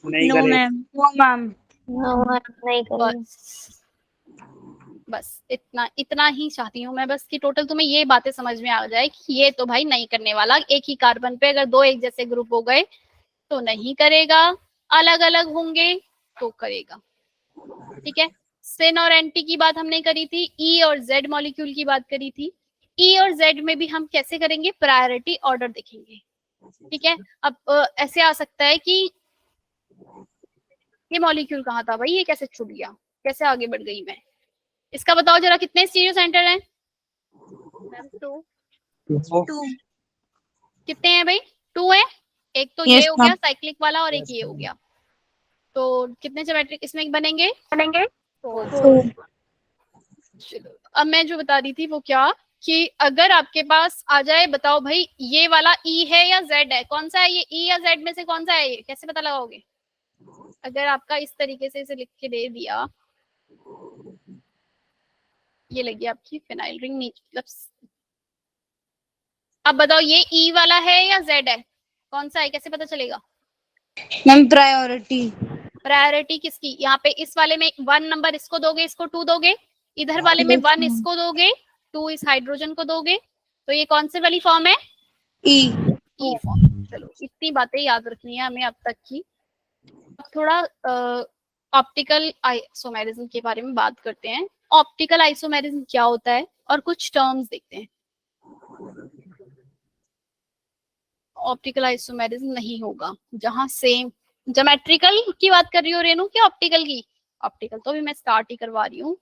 नहीं नो करेगा। Ma'am, no ma'am. No ma'am, नहीं करेंगे। बस इतना ही चाहती हूँ मैं, बस कि टोटल तुम्हें ये बातें समझ में आ जाए कि ये तो भाई नहीं करने वाला। एक ही कार्बन पे अगर 2 एक जैसे ग्रुप हो गए तो नहीं करेगा, अलग अलग होंगे तो करेगा। ठीक है, सिन और एंटी की बात हमने करी थी, ई और जेड मॉलिक्यूल की बात करी थी। ई और जेड में भी हम कैसे करेंगे, प्रायोरिटी ऑर्डर देखेंगे। ठीक है, अब ऐसे आ सकता है कि ये मॉलिक्यूल कहाँ था भाई, ये कैसे छूट गया, कैसे आगे बढ़ गई मैं, इसका बताओ जरा। कितने स्टीरियो सेंटर हैं? 2। कितने हैं भाई? 2 है। एक तो ये Yes, हो गया ma'am. साइक्लिक वाला और एक ये हो गया, तो कितने ज्योमेट्रिक इसमें बनेंगे? 4। चलो, अब मैं जो बता रही थी वो क्या, कि अगर आपके पास आ जाए, बताओ भाई ये वाला ई है या जेड है, कौन सा है ये, ई या जेड में से कौन सा है, ये कैसे पता लगाओगे? अगर आपका इस तरीके से इसे लिख के दे दिया, ये लगी आपकी फिनाइल रिंग नीचे, मतलब अब बताओ ये ई वाला है या जेड है, कौन सा है, कैसे पता चलेगा? Ma'am priority. प्रायोरिटी किसकी? यहाँ पे इस वाले में 1 नंबर इसको दोगे, इसको 2 दोगे, इधर वाले में 1 इसको दोगे, 2 इस हाइड्रोजन को दोगे, तो ये कौन से वाली फॉर्म है? ई। ई फॉर्म। चलो, इतनी बातें याद रखनी है हमें अब तक की। अब थोड़ा ऑप्टिकल आइसोमेरिज्म के बारे में बात करते हैं। ऑप्टिकल आइसोमेरिज्म क्या होता है और कुछ टर्म्स देखते हैं। ऑप्टिकल आइसोमेरिज्म नहीं होगा जहां सेम, ज्योमेट्रिकल की बात कर रही हो रेनू की ऑप्टिकल की? ऑप्टिकल तो भी मैं स्टार्ट ही करवा रही हूँ।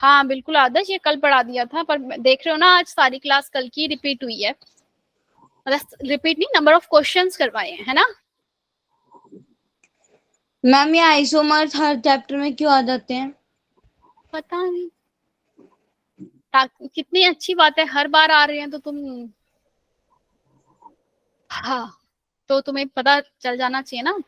हाँ बिल्कुल आदर्श, ये कल पढ़ा दिया था, पर देख रहे हो ना आज सारी क्लास कल की रिपीट हुई है, मतलब रिपीट नहीं, नंबर ऑफ क्वेश्चंस करवाए हैं, है ना? मैम ये आइसोमर्स हर चैप्टर में क्यों आ जाते हैं? पता नहीं, कितनी अच्छी बात है, हर बार आ रहे हैं तो तुम, हाँ तो तुम्हें पता चल जाना चाहिए ना,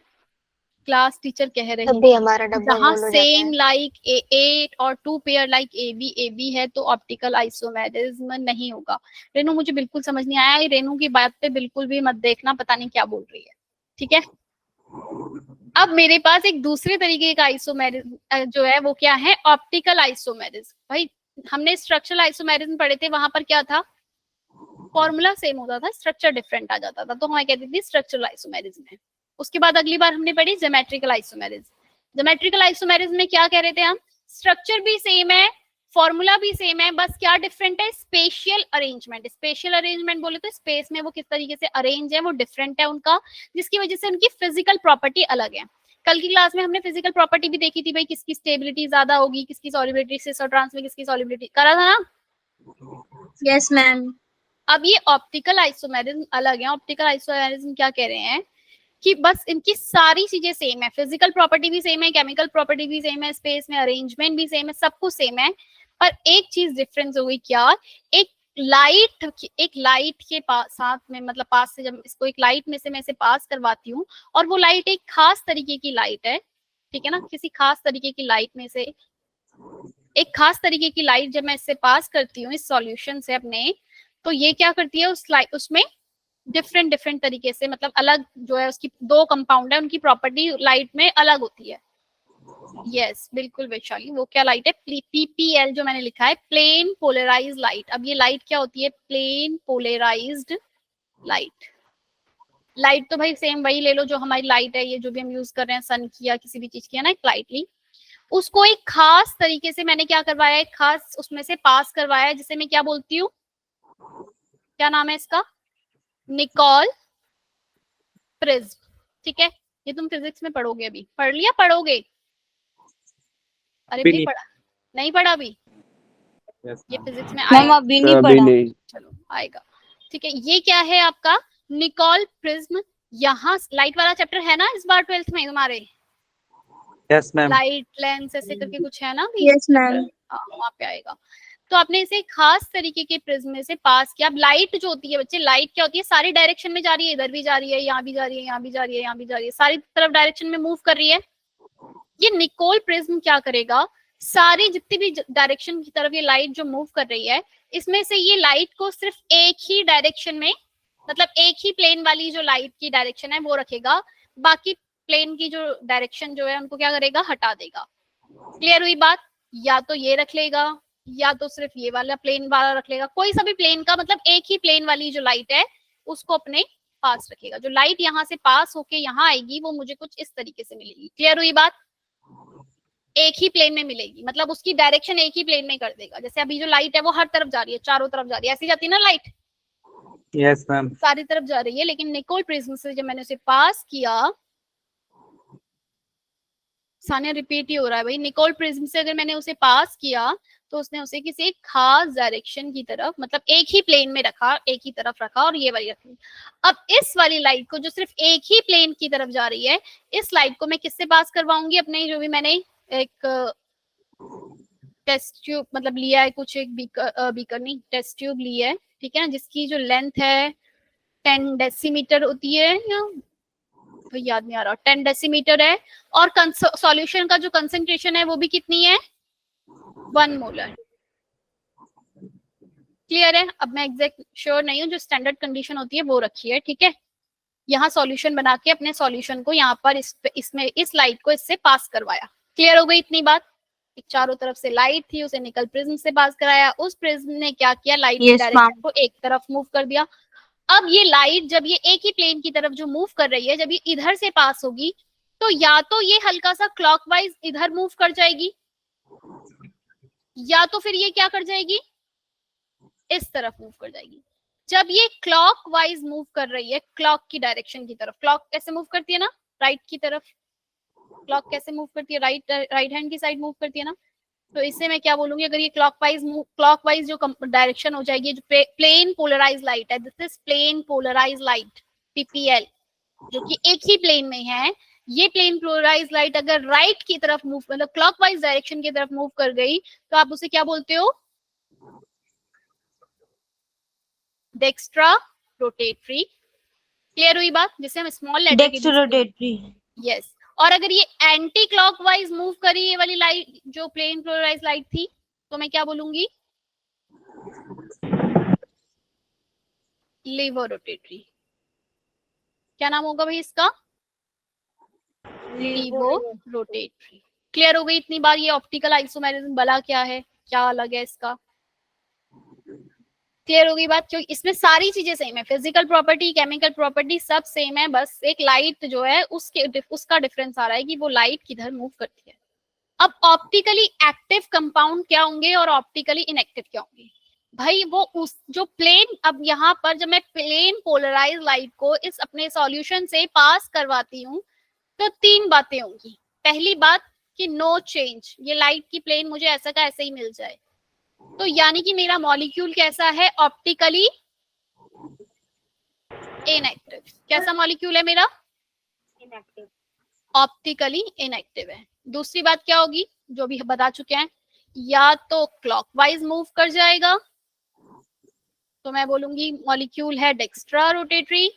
क्लास टीचर कह रही तभी हमारा डब्बा जहाँ गोल हो जाता सेम है। लाइक A8 और 2 पेयर लाइक AB है तो ऑप्टिकल आइसोमेरिज्म नहीं होगा। रेनू मुझे बिल्कुल समझ नहीं आया, रेनू की बात पे बिल्कुल भी मत देखना, पता नहीं क्या बोल रही है। ठीक है, अब मेरे पास एक दूसरे तरीके का आइसोमेरिज्म जो है वो क्या है, ऑप्टिकल आइसोमेरिज्म। भाई हमने स्ट्रक्चरल आइसोमेरिज्म पढ़े थे, वहां पर क्या था, फॉर्मूला सेम होता था, स्ट्रक्चर डिफरेंट आ जाता था, तो हमें कहते थे स्ट्रक्चरल आइसोमेरिज्म है। उसके बाद अगली बार हमने पढ़ी ज्योमेट्रिकल आइसोमेरिज्म। ज्योमेट्रिकल आइसोमेरिज्म में क्या कह रहे थे हम, स्ट्रक्चर भी सेम है, फॉर्मूला भी सेम है, बस क्या डिफरेंट है, स्पेशियल अरेंजमेंट। स्पेशियल अरेंजमेंट बोले तो स्पेस में वो किस तरीके से अरेंज है वो डिफरेंट है उनका, जिसकी वजह से उनकी फिजिकल प्रॉपर्टी अलग है। कल की क्लास में हमने फिजिकल प्रॉपर्टी भी देखी थी भाई, किसकी स्टेबिलिटी ज्यादा होगी, किसकी सॉल्युबिलिटी, सिस और ट्रांस में किसकी सॉल्युबिलिटी, करा था ना? Yes ma'am. अब ये ऑप्टिकल आइसोमेरिज्म अलग है। ऑप्टिकल आइसोमेरिज्म क्या कह रहे हैं कि बस इनकी सारी चीजें सेम है, फिजिकल प्रॉपर्टी भी सेम है, केमिकल प्रॉपर्टी भी सेम है, स्पेस में अरेंजमेंट भी सेम है, सब कुछ सेम है, पर एक चीज डिफरेंस हो गई क्या, एक लाइट के पास साथ में, मतलब पास से, जब इसको एक लाइट में से मैं इसे पास करवाती हूँ और वो लाइट एक खास तरीके की लाइट है, ठीक है ना, किसी खास तरीके की लाइट में से एक खास तरीके की लाइट जब मैं इससे पास करती हूँ इस सॉल्यूशन से अपने, तो ये क्या करती है उस लाइट, उसमें डिफरेंट डिफरेंट तरीके से, मतलब अलग जो है उसकी दो कंपाउंड है, उनकी प्रॉपर्टी लाइट में अलग होती है। यस बिल्कुल वैशाली, वो क्या लाइट है, पीपीएल जो मैंने लिखा है, प्लेन पोलराइज्ड लाइट। अब ये लाइट क्या होती है, प्लेन पोलराइज्ड लाइट। लाइट तो भाई सेम वही ले लो जो हमारी लाइट है, ये जो भी हम यूज कर रहे हैं सन की या किसी भी चीज की है ना, एक लाइट ली, उसको एक खास तरीके से मैंने क्या करवाया है, खास उसमें से पास करवाया है, जिसे मैं क्या बोलती हूँ, क्या नाम है इसका, निकोल प्रिज्म। ठीक है, ये तुम फिजिक्स में पढ़ोगे, अभी पढ़ लिया, पढ़ोगे? अरे भाई पढ़ा नहीं, पढ़ा अभी? ये फिजिक्स में मैम आएगा, अभी नहीं पढ़ा। चलो आएगा। ठीक है, ये क्या है आपका निकोल प्रिज्म। यहाँ लाइट वाला चैप्टर है ना इस बार 12th में तुम्हारे, यस मैम। लाइट लेंस ऐसे करके कुछ है ना भी, यस मैम। वहां पे आएगा। तो आपने इसे खास तरीके के प्रिज्म में से पास किया। अब लाइट जो होती है बच्चे, लाइट क्या होती है, सारी डायरेक्शन में जा रही है, इधर भी जा रही है, यहाँ भी जा रही है, यहाँ भी जा रही है, यहाँ भी जा रही है, सारी तरफ डायरेक्शन में मूव कर रही है। ये निकोल प्रिज्म क्या करेगा, सारी जितनी भी डायरेक्शन की तरफ ये लाइट जो मूव कर रही है, इसमें से ये लाइट को सिर्फ एक ही डायरेक्शन में, मतलब एक ही प्लेन वाली जो लाइट की डायरेक्शन है वो रखेगा, बाकी प्लेन की जो डायरेक्शन जो है उनको क्या करेगा, हटा देगा। क्लियर हुई बात? या तो ये रख लेगा या तो सिर्फ ये वाला प्लेन वाला रख लेगा, कोई सा भी प्लेन का, मतलब एक ही प्लेन वाली जो लाइट है उसको अपने पास रखेगा। जो लाइट यहाँ से पास होके यहाँ आएगी वो मुझे कुछ इस तरीके से मिलेगी। क्लियर हुई बात? एक ही प्लेन में मिलेगी, मतलब उसकी डायरेक्शन एक ही प्लेन में कर देगा। जैसे अभी जो लाइट है वो हर तरफ जा रही है, चारों तरफ जा रही है, ऐसी जाती है ना लाइट, यस मैम। सारी तरफ जा रही है। लेकिन निकोल प्रिज्म से जब मैंने उसे पास किया, सानिया रिपीट ही हो रहा है भाई, निकोल प्रिज्म से अगर मैंने उसे पास किया तो उसने उसे किसी एक खास डायरेक्शन की तरफ, मतलब एक ही प्लेन में रखा, एक ही तरफ रखा और ये वाली रखी। अब इस वाली लाइट को जो सिर्फ एक ही प्लेन की तरफ जा रही है, इस लाइट को मैं किससे पास करवाऊंगी, अपने जो भी मैंने एक टेस्ट ट्यूब मतलब लिया है, कुछ एक बीकर नहीं, टेस्ट ट्यूब ली है, ठीक है ना, जिसकी जो लेंथ है 10 डेसीमीटर होती है, या तो याद नहीं आ रहा, 10 डेसीमीटर है, और सॉल्यूशन का जो कंसेंट्रेशन है वो भी कितनी है, 1 मोलर। क्लियर है? अब मैं एग्जैक्ट श्योर नहीं हूँ, जो स्टैंडर्ड कंडीशन होती है वो रखी है, ठीक है। यहाँ सॉल्यूशन बना के अपने सॉल्यूशन को यहाँ पर इसमें इस लाइट को इससे पास करवाया। क्लियर हो गई इतनी बात? एक चारों तरफ से लाइट थी, उसे निकल प्रिज्म से पास कराया, उस प्रिज्म ने क्या किया, लाइट की डायरेक्शन को एक तरफ मूव कर दिया। अब ये लाइट जब ये एक ही प्लेन की तरफ जो मूव कर रही है, जब ये इधर से पास होगी तो या तो ये हल्का सा क्लॉकवाइज इधर मूव कर जाएगी, या तो फिर ये क्या कर जाएगी, इस तरफ मूव कर जाएगी। जब ये क्लॉकवाइज मूव कर रही है, क्लॉक की डायरेक्शन की तरफ, क्लॉक कैसे मूव करती है ना, राइट की तरफ, क्लॉक कैसे मूव करती है, राइट हैंड की साइड मूव करती है ना, तो इससे मैं क्या बोलूंगी, अगर ये क्लॉकवाइज जो डायरेक्शन हो जाएगी, जो प्लेन पोलराइज लाइट है, this is plane polarise light PPL, जो कि एक ही प्लेन में है, ये प्लेन पोलराइज लाइट अगर राइट की तरफ मूव, मतलब क्लॉकवाइज डायरेक्शन की तरफ मूव कर गई, तो आप उसे क्या बोलते हो, डेक्स्ट्रा रोटेटरी। क्लियर हुई बात? जिसे हम small letter dextro rotatory. Yes. और अगर ये एंटी क्लॉकवाइज मूव करी, ये वाली लाइट जो प्लेन पोलराइज लाइट थी, तो मैं क्या बोलूंगी, लीवर रोटेटरी। क्या नाम होगा भाई इसका, लीवो रोटेटरी। क्लियर हो गई इतनी बार? ये ऑप्टिकल आइसोमेरिज्म भला क्या है, क्या अलग है इसका? क्लियर हो गई बात? क्योंकि इसमें सारी चीजें सेम है, फिजिकल प्रॉपर्टी, केमिकल प्रॉपर्टी सब सेम है, बस एक लाइट जो है उसका डिफरेंस आ रहा है कि वो लाइट किधर मूव करती है। अब ऑप्टिकली एक्टिव कंपाउंड क्या होंगे और ऑप्टिकली इनएक्टिव क्या होंगे भाई, वो उस जो प्लेन, अब यहाँ पर जब मैं प्लेन पोलराइज लाइट को इस अपने सॉल्यूशन से पास करवाती हूँ तो 3 बातें होंगी। पहली बात कि नो चेंज, ये लाइट की प्लेन मुझे ऐसा का ऐसे ही मिल जाए, तो यानी कि मेरा मॉलिक्यूल कैसा है, ऑप्टिकली इनएक्टिव। कैसा मॉलिक्यूल है मेरा, इनएक्टिव, ऑप्टिकली इनएक्टिव है। दूसरी बात क्या होगी, जो भी बता चुके हैं, या तो क्लॉकवाइज मूव कर जाएगा तो मैं बोलूंगी मॉलिक्यूल है डेक्स्ट्रा रोटेटरी।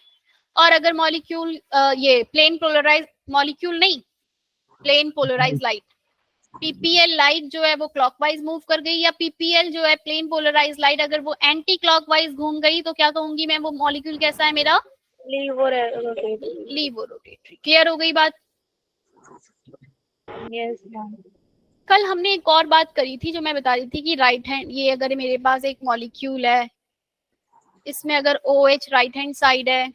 और अगर मॉलिक्यूल ये प्लेन पोलराइज मॉलिक्यूल नहीं, plane polarise light, PPL light जो है वो क्लॉकवाइज मूव कर गई, या पीपीएल जो है प्लेन पोलराइज लाइट अगर वो एंटी क्लॉकवाइज घूम गई, तो क्या कहूंगी मैं, वो मॉलिक्यूल कैसा है मेरा, laevo rotatory. Laevo rotatory. Clear हो गई बात? Yes ma'am. कल हमने एक और बात करी थी जो मैं बता रही थी कि राइट हैंड, ये अगर मेरे पास एक मॉलिक्यूल है, इसमें अगर OH राइट हैंड साइड है,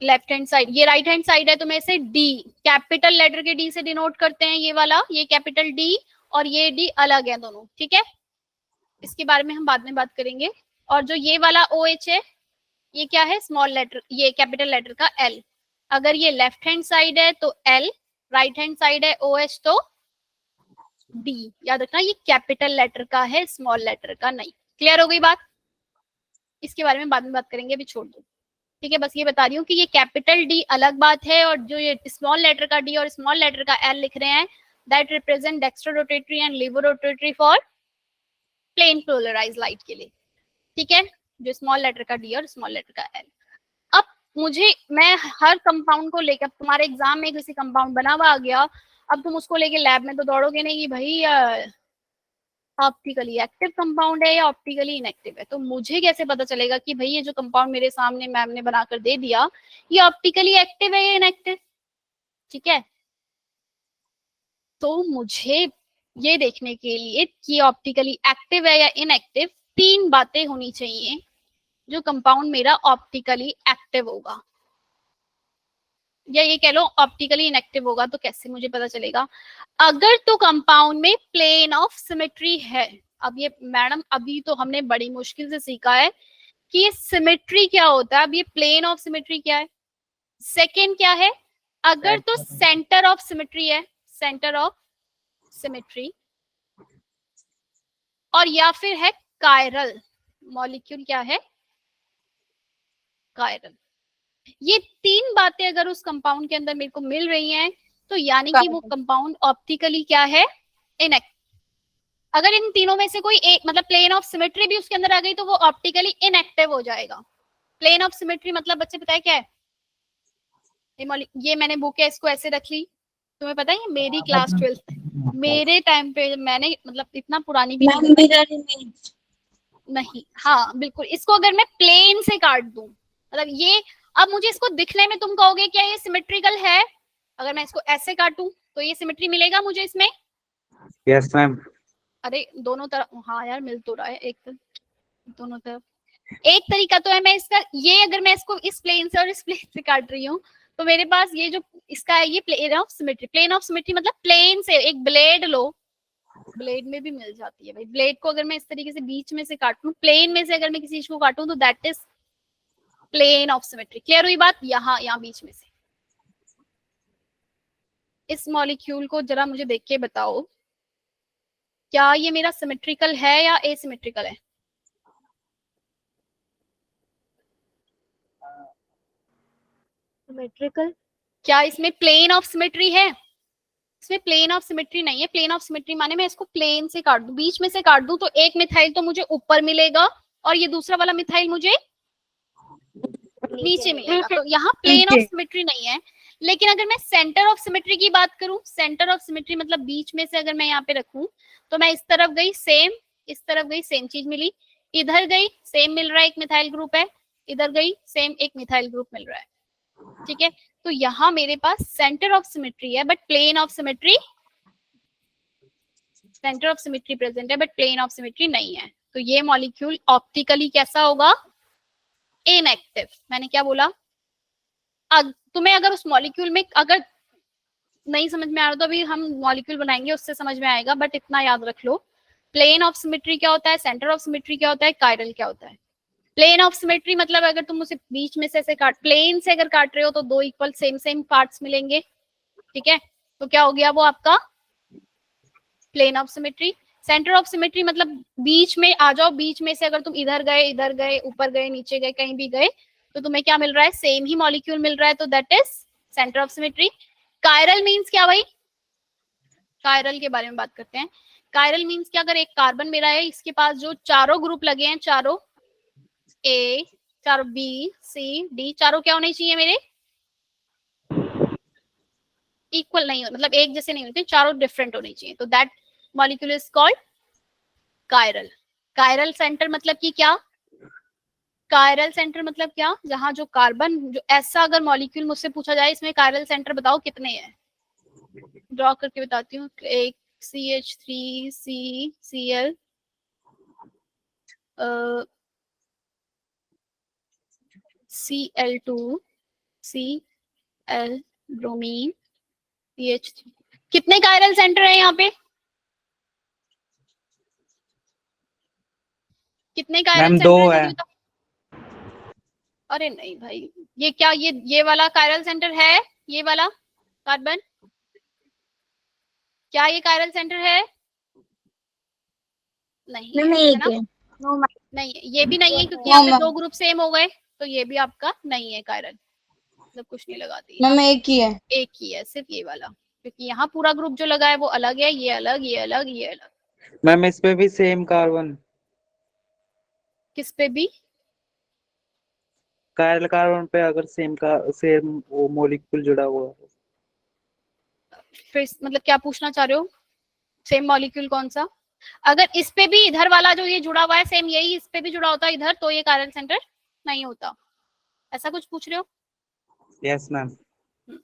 लेफ्ट हैंड साइड, ये राइट हैंड साइड है, तो मैं इसे डी, कैपिटल लेटर के डी से डिनोट करते हैं, ये वाला, ये कैपिटल डी और ये डी अलग है दोनों, ठीक है? इसके बारे में हम बाद में बात करेंगे। और जो ये वाला OH है, ये क्या है, स्मॉल लेटर, ये कैपिटल लेटर का L। अगर ये लेफ्ट हैंड साइड है तो L, राइट हैंड साइड है OH तो D। याद रखना ये कैपिटल लेटर का है, स्मॉल लेटर का नहीं। क्लियर हो गई बात? इसके बारे में बाद में बात करेंगे, अभी छोड़ दो, ठीक है? बस ये बता रही हूँ कि ये कैपिटल D अलग बात है, और जो ये स्मॉल लेटर का D और स्मॉल लेटर का L लिख रहे हैं, that represent dextro rotatory and laevo rotatory for plane polarise light के लिए, ठीक है? जो स्मॉल लेटर का D और स्मॉल लेटर का L। अब मैं हर कंपाउंड को लेकर, तुम्हारे एग्जाम में किसी कंपाउंड बना हुआ आ गया, अब तुम उसको लेके लैब में तो दौड़ोगे नहीं कि भाई ऑप्टिकली एक्टिव कंपाउंड है या ऑप्टिकली इनएक्टिव है। तो मुझे कैसे पता चलेगा कि भाई ये जो कंपाउंड मेरे सामने मैम ने बनाकर दे दिया, ये ऑप्टिकली एक्टिव है या इनएक्टिव, ठीक है? तो मुझे ये देखने के लिए कि ऑप्टिकली एक्टिव है या इनएक्टिव, 3 बातें होनी चाहिए जो कंपाउंड मेरा ऑप्टिकली एक्टिव होगा, या ये कह लो ऑप्टिकली इनएक्टिव होगा। तो कैसे मुझे पता चलेगा? अगर तो कंपाउंड में प्लेन ऑफ सिमेट्री है। अब ये मैडम अभी तो हमने बड़ी मुश्किल से सीखा है कि ये सिमेट्री क्या होता है। अब ये प्लेन ऑफ सिमेट्री क्या है? सेकंड क्या है? अगर तो सेंटर ऑफ सिमेट्री है, सेंटर ऑफ सिमेट्री, और या फिर है कायरल, मॉलिक्यूल क्या है, कायरल। ये 3 बातें अगर उस कंपाउंड के अंदर मेरे को मिल रही हैं, तो यानी कि वो कंपाउंड ऑप्टिकली क्या है, इनएक्टिव। अगर इन तीनों में से कोई एक, मतलब प्लेन ऑफ सिमेट्री भी उसके अंदर आ गई, तो वो ऑप्टिकली इनएक्टिव हो जाएगा। प्लेन ऑफ सिमेट्री मतलब बच्चे पता है क्या है? ये मैंने बुक है, इसको ऐसे रख ली, तुम्हें पता है मेरी क्लास 12th, मेरे टाइम पे मैंने, मतलब इतना पुरानी भी नहीं, हाँ बिल्कुल। इसको अगर मैं प्लेन से काट दूं, मतलब ये, अब मुझे इसको दिखने में तुम कहोगे क्या ये सिमेट्रिकल है? अगर मैं इसको ऐसे काटूं तो ये सिमेट्री मिलेगा मुझे इसमें? Yes ma'am. अरे दोनों तरफ, हाँ यार मिल तो रहा है, एक तरफ, दोनों तरफ। एक तरीका तो है मैं इसका, ये अगर मैं इसको इस प्लेन से और इस प्लेन से काट रही हूँ, तो मेरे पास ये जो इसका है, ये plane of symmetry. Plane of symmetry मतलब प्लेन से एक ब्लेड लो, ब्लेड में भी मिल जाती है भाई। ब्लेड को अगर मैं इस तरीके से बीच में से काटूं, प्लेन में से अगर मैं किसी चीज को काटूं, तो that is plane of symmetry. Clear हुई बात? यहाँ बीच में से। इस मॉलिक्यूल को जरा मुझे देख के बताओ, क्या ये मेरा सिमेट्रिकल है या एसिमेट्रिकल है? सिमेट्रिकल। क्या इसमें प्लेन ऑफ सिमेट्री है? इसमें प्लेन ऑफ सिमेट्री नहीं है। प्लेन ऑफ सिमेट्री माने मैं इसको प्लेन से काट दूं, बीच में से काट दूं, तो एक मिथाइल तो मुझे ऊपर मिलेगा और ये दूसरा वाला मिथाइल मुझे नीचे मिलेगा। तो यहाँ प्लेन ऑफ सिमेट्री नहीं है। लेकिन अगर मैं सेंटर ऑफ सिमेट्री की बात करूं, सेंटर ऑफ सिमेट्री मतलब बीच में से अगर मैं यहाँ पे रखूं, तो मैं इस तरफ गई सेम, इस तरफ गई सेम चीज मिली, इधर गई सेम मिल रहा है, एक मिथाइल ग्रुप है, इधर गई सेम एक मिथाइल ग्रुप मिल रहा है, ठीक है? तो यहाँ मेरे पास सेंटर ऑफ सिमेट्री है, but plane of symmetry, centre of symmetry present है बट प्लेन ऑफ सिमेट्री नहीं है। तो ये मॉलिक्यूल ऑप्टिकली कैसा होगा? इनएक्टिव। मैंने क्या बोला? तुम्हें अगर उस मॉलिक्यूल में अगर नहीं समझ में आ रहा तो अभी हम मॉलिक्यूल बनाएंगे, उससे समझ में आएगा, बट इतना याद रख लो, प्लेन ऑफ सिमेट्री क्या होता है, सेंटर ऑफ सिमेट्री क्या होता है, कायरल क्या होता है। प्लेन ऑफ सिमेट्री मतलब अगर तुम उसे बीच में से ऐसे प्लेन से अगर काट रहे हो, तो 2 इक्वल सेम पार्ट्स मिलेंगे, ठीक है? तो क्या हो गया वो आपका plane of symmetry. Centre of symmetry मतलब बीच में आ जाओ, बीच में से अगर तुम इधर गए, ऊपर गए, नीचे गए, कहीं भी गए, तो तुम्हें क्या मिल रहा है? सेम ही मॉलिक्यूल मिल रहा है, तो that is centre of symmetry. Chiral means क्या भाई? कायरल के बारे में बात करते हैं। कायरल मीन्स कि अगर एक कार्बन मेरा है, इसके पास जो चारों ग्रुप लगे हैं, चारों ए, चारों बी, सी, डी, चारों क्या होने चाहिए मेरे? इक्वल नहीं, मतलब एक जैसे नहीं होते, चारों डिफरेंट होने चाहिए, तो that molecule is called chiral. Chiral centre मतलब कि क्या? कायरल सेंटर मतलब क्या? जहां जो कार्बन, जो ऐसा अगर मॉलिक्यूल मुझसे पूछा जाए इसमें कायरल सेंटर बताओ कितने हैं, ड्रॉ करके बताती हूँ। एक CH3, Cl, Cl2, Cl, bromine, CH3। कितने कायरल सेंटर है यहाँ पे? कितने कायरल मैम सेंटर 2 है है। जल्दी बताओ। अरे नहीं भाई, ये क्या, ये वाला कायरल सेंटर है? ये वाला कार्बन, क्या ये कायरल सेंटर है? नहीं मैम है, है एक ना? है। नो नहीं है, ये भी नहीं है क्योंकि नो यहाँ पे मैम। दो ग्रुप सेम हो गए, तो ये भी आपका नहीं है कायरल, मतलब कुछ नहीं लगाती, मैम एक ही है। एक ही है सिर्फ ये वाला, क्योंकि यहाँ पूरा ग्रुप जो लगा है वो अलग है, ये अलग, ये अलग, ये अलग। मैम इस पे भी सेम कार्बन, किस पे भी? कायरल कार्बन पे अगर सेम वो मॉलिक्यूल जुड़ा हुआ है। फिर मतलब क्या पूछना चाह रहे हो? सेम मॉलिक्यूल कौन सा? अगर इस पे भी इधर वाला जो ये जुड़ा हुआ है सेम यही इस पे भी जुड़ा होता है इधर, तो ये कायरल सेंटर नहीं होता, ऐसा कुछ पूछ रहे हो? Yes ma'am.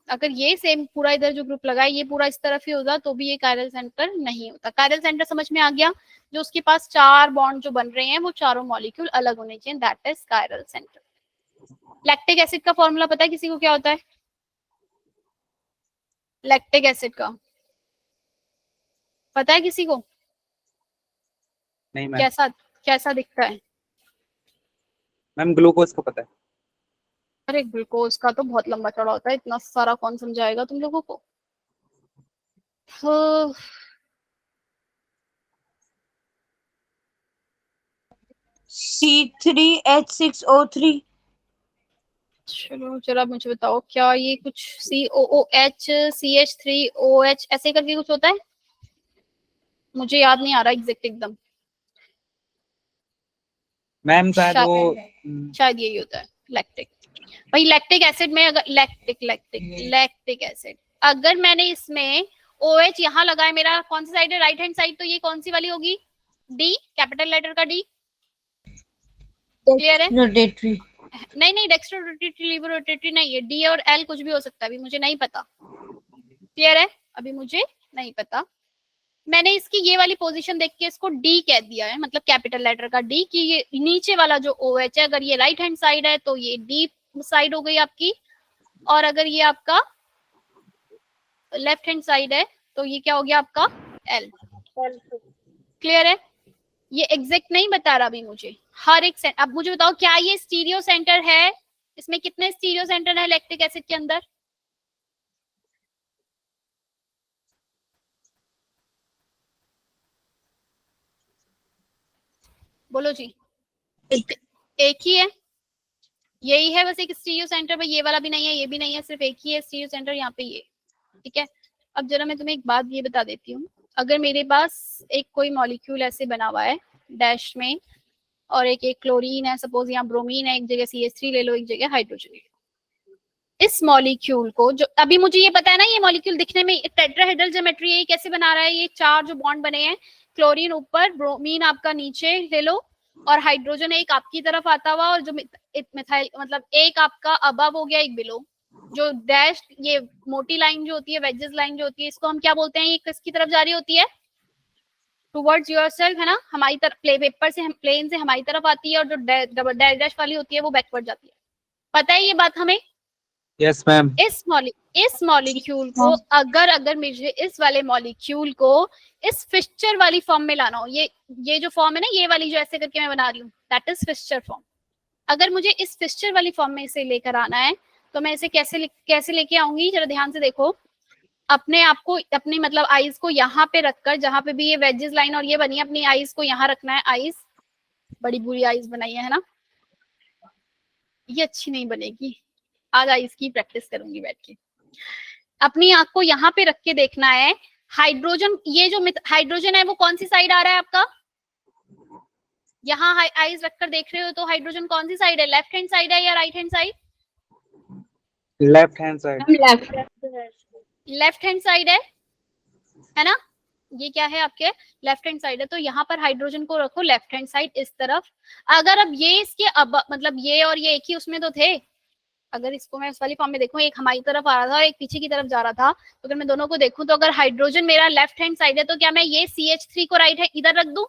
अगर ये सेम पूरा इधर जो ग्रुप लगा है ये पूरा इस तरफ ही होगा तो भी ये कायरल सेंटर नहीं होता। कायरल सेंटर समझ में आ गया? जो उसके पास चार बॉन्ड जो बन रहे हैं वो चारों मॉलिक्यूल अलग होने चाहिए, that is chiral centre. Lactic acid का फॉर्मूला पता है किसी को क्या होता है? लैक्टिक एसिड का पता है किसी को? नहीं मैम। कैसा कैसा दिखता है? मैम ग्लूकोज को पता है। अरे ग्लूकोज का तो बहुत लंबा चौड़ा होता है, इतना सारा कौन समझाएगा तुम लोगों को। तो C3H6O3। चलो जरा मुझे बताओ, क्या ये कुछ COOH, CH3OH ऐसे करके कुछ होता है? मुझे याद नहीं आ रहा एग्जैक्ट एकदम। मैम शायद वो शायद यही होता है लैक्टिक। भाई लैक्टिक एसिड में अगर लैक्टिक एसिड अगर मैंने इसमें OH यहाँ लगाया, मेरा कौन सी साइड है? राइट हैंड साइड, तो ये कौन सी वाली होगी? डी, कैपिटल लेटर का डी। क्लियर है? रोटेटरी। नहीं नहीं, डेक्स्ट्रो रोटेटरी, लीवर रोटेटरी नहीं है, डी और एल कुछ भी हो सकता है, अभी मुझे नहीं पता। क्लियर है? अभी मुझे नहीं पता। मैंने इसकी ये वाली पोजीशन देख के इसको डी कह दिया है, मतलब कैपिटल लेटर का डी, कि ये नीचे वाला जो OH है अगर ये राइट हैंड साइड है तो ये डी साइड हो गई आपकी, और अगर ये आपका लेफ्ट हैंड साइड है तो ये क्या हो गया आपका? एल। क्लियर है? ये एग्जैक्ट नहीं बता रहा अभी मुझे हर एक अब मुझे बताओ, क्या ये स्टीरियो सेंटर है? इसमें कितने स्टीरियो सेंटर है लैक्टिक एसिड के अंदर? बोलो जी। एक ही है, यही है बस एक स्टीरियो सेंटर, भाई ये वाला भी नहीं है, ये भी नहीं है, सिर्फ एक ही है स्टीरियो सेंटर यहाँ पे ये। ठीक है, अब जरा मैं तुम्हें एक बात ये बता देती हूँ। अगर मेरे पास एक कोई मॉलिक्यूल ऐसे बना हुआ है डैश में, और एक क्लोरीन है, सपोज यहाँ ब्रोमीन है, एक जगह CH3 ले लो, एक जगह हाइड्रोजन ले लो। इस मॉलिक्यूल को, जो अभी मुझे ये पता है ना, ये मॉलिक्यूल दिखने में टेट्राहेड्रल ज्योमेट्री है, कैसे बना रहा है? ये चार जो बॉन्ड बने हैं, क्लोरीन ऊपर, ब्रोमीन आपका नीचे ले लो, और हाइड्रोजन एक आपकी तरफ आता हुआ, और जो मिथाइल मतलब एक आपका अबव हो गया, एक बिलो। जो डैश ये मोटी लाइन जो होती है, वेजेस लाइन जो होती है, इसको हम क्या बोलते हैं? ये किसकी तरफ जा रही होती है? टुवर्ड्स योरसेल्फ, है ना? हमारी तरफ प्ले पेपर से, प्लेन से हमारी तरफ आती है, और जो डैश वाली होती है वो बैकवर्ड जाती है। पता है ये बात हमें? Yes ma'am. इस मॉलिक्यूल को अगर मुझे इस वाले मॉलिक्यूल को इस फिश्चर वाली फॉर्म में लाना हो, ये जो फॉर्म है ना, ये वाली जो ऐसे करके मैं बना रही हूँ, दैट इज फिश्चर फॉर्म। अगर मुझे इस फिश्चर वाली फॉर्म में इसे लेकर आना है तो मैं इसे कैसे लेके आऊंगी? जरा ध्यान से देखो। अपने आप को, अपनी मतलब आईज को यहाँ पे रखकर, जहां पे भी ये वेजेस लाइन और ये बनी है, अपनी आईज को यहाँ रखना है। आईज बड़ी बुरी आईज बनाई है ना, ये अच्छी नहीं बनेगी। आज आईज की प्रैक्टिस करूंगी बैठ के। अपनी आंख को यहाँ पे रख के देखना है, हाइड्रोजन, ये जो हाइड्रोजन है वो कौन सी साइड आ रहा है आपका? यहाँ आइज रखकर देख रहे हो तो हाइड्रोजन कौन सी साइड है, लेफ्ट हैंड साइड है या right hand side? Left hand side. Left. Left hand side है ना? ये क्या है आपके लेफ्ट हैंड साइड है, तो यहाँ पर हाइड्रोजन को रखो लेफ्ट हैंड साइड इस तरफ। अगर अब ये इसके अब मतलब ये और ये एक ही उसमें तो थे, अगर इसको मैं उस वाली फॉर्म में देखूं, एक हमारी तरफ आ रहा था और एक पीछे की तरफ जा रहा था, तो अगर मैं दोनों को देखूं तो अगर हाइड्रोजन मेरा लेफ्ट हैंड साइड है तो क्या मैं ये CH3 को राइट है इधर रख दूं?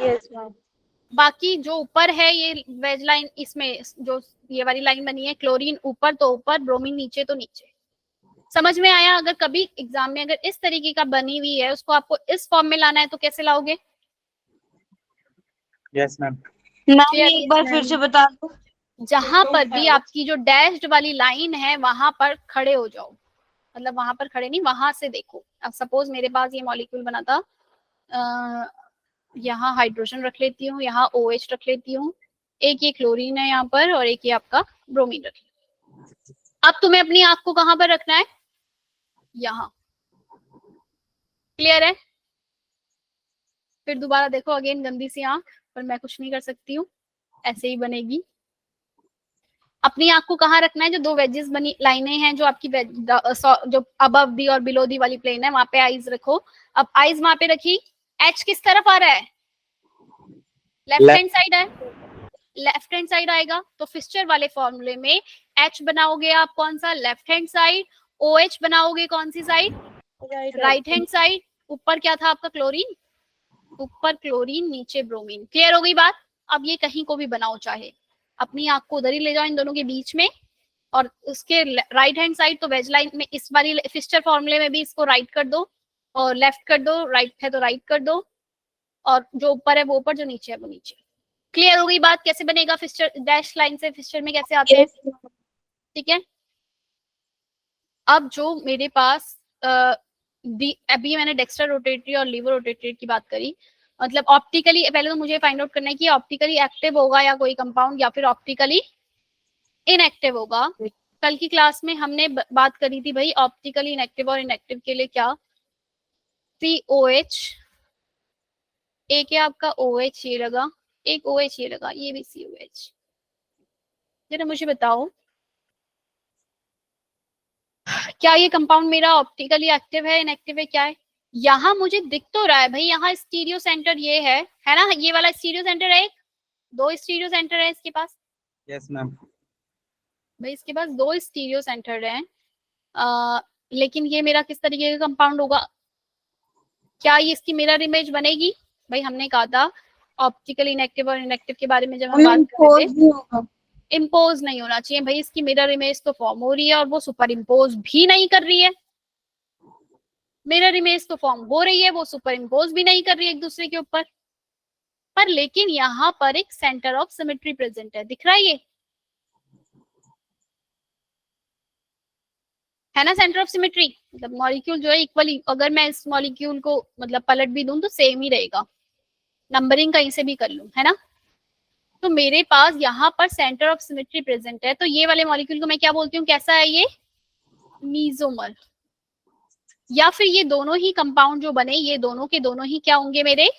Yes ma'am. बाकी जो ऊपर है ये वेज लाइन, इसमें जो ये वाली लाइन बनी है, क्लोरीन ऊपर तो ऊपर, ब्रोमीन नीचे तो नीचे। समझ में आया? अगर कभी एग्जाम में अगर इस तरीके का बनी हुई है उसको आपको इस फॉर्म में लाना है तो कैसे लाओगे? Yes ma'am. मैम एक बार फिर से बता दो। जहां पर भी आपकी जो डैश्ड वाली लाइन है वहां पर खड़े हो जाओ, मतलब वहां पर खड़े नहीं, वहां से देखो। अब सपोज मेरे पास ये मॉलिक्यूल बना था, यहाँ हाइड्रोजन रख लेती हूँ, यहाँ OH रख लेती हूँ, एक ये क्लोरीन है यहाँ पर और एक ये आपका ब्रोमीन रख लेती हूँ। अब तुम्हें अपनी आंख को कहाँ पर रखना है? यहाँ। क्लियर है? फिर दोबारा देखो, अगेन गंदी सी आंख, पर मैं कुछ नहीं कर सकती हूँ, ऐसे ही बनेगी। अपनी आंख को कहाँ रखना है? जो दो वेजेस बनी लाइनें हैं जो आपकी जो अबव दी और बिलो दी वाली प्लेन है वहां पे आईज रखो। अब आईज वहां पे रखी, H किस तरफ आ रहा है? लेफ्ट हैंड साइड है, लेफ्ट हैंड साइड आएगा तो फिस्चर वाले फॉर्मूले में H बनाओगे आप कौन सा? Left hand side. OH बनाओगे कौन सी साइड? Right hand side. ऊपर क्या था आपका? क्लोरीन। ऊपर क्लोरीन, नीचे ब्रोमीन। क्लियर हो गई बात? अब ये कहीं को भी बनाओ, चाहे अपनी आंख को उधर ही ले जाओ इन दोनों के बीच में, और उसके राइट हैंड साइड तो वेज लाइन में इस वाली फिस्चर फॉर्मूले में भी इसको राइट कर दो और लेफ्ट कर दो, राइट है तो राइट कर दो, और जो ऊपर है वो ऊपर, जो नीचे है वो नीचे। क्लियर हो गई बात? कैसे बनेगा फिस्चर? डैश लाइन से फिस्चर में कैसे आते हैं? ठीक है। अब जो मेरे पास अभी मैंने डेक्स्ट्रा रोटेटरी और लीवर रोटेटरी की बात करी, मतलब ऑप्टिकली पहले तो मुझे फाइंड आउट करना है कि ऑप्टिकली एक्टिव होगा या कोई कंपाउंड, या फिर ऑप्टिकली इनएक्टिव होगा। कल की क्लास में हमने बात करी थी भाई ऑप्टिकली इनएक्टिव और इनएक्टिव के लिए क्या, COH, एक है आपका OH ये लगा, एक OH ये लगा, ये भी COH। जरा मुझे बताओ क्या ये कंपाउंड मेरा ऑप्टिकली एक्टिव है, इनएक्टिव है, क्या है? यहाँ मुझे दिख तो रहा है भाई, यहाँ स्टीरियो सेंटर ये है ना, ये वाला स्टीरियो सेंटर है, एक दो स्टीरियो सेंटर है इसके पास। Yes ma'am. भाई इसके पास दो स्टीरियो सेंटर है, लेकिन ये मेरा किस तरीके का कंपाउंड होगा? क्या ये इसकी मिरर इमेज बनेगी? भाई हमने कहा था ऑप्टिकली इनएक्टिव और इनएक्टिव के बारे में जब हम बात कर रहे थे, इम्पोज नहीं होना चाहिए भाई, इसकी मिरर इमेज तो फॉर्म हो रही है और वो सुपर इम्पोज भी नहीं कर रही है। मिरर इमेज तो फॉर्म हो रही है, वो सुपर इम्पोज भी नहीं कर रही है एक दूसरे के ऊपर, पर लेकिन यहाँ पर एक सेंटर ऑफ सिमेट्री प्रेजेंट है, दिख रहा है ये है ना सेंटर ऑफ सिमेट्री। मतलब मॉलिक्यूल जो है इक्वली, अगर मैं इस मॉलिक्यूल को मतलब पलट भी दूं तो सेम ही रहेगा, नंबरिंग कहीं से भी कर लूं, है ना। तो मेरे पास यहाँ पर सेंटर ऑफ सिमेट्री प्रेजेंट है, तो ये वाले मॉलिक्यूल को मैं क्या बोलती हूँ, कैसा है ये? मीजोमर। या फिर ये दोनों ही कंपाउंड जो बने, ये दोनों के दोनों ही क्या होंगे मेरे?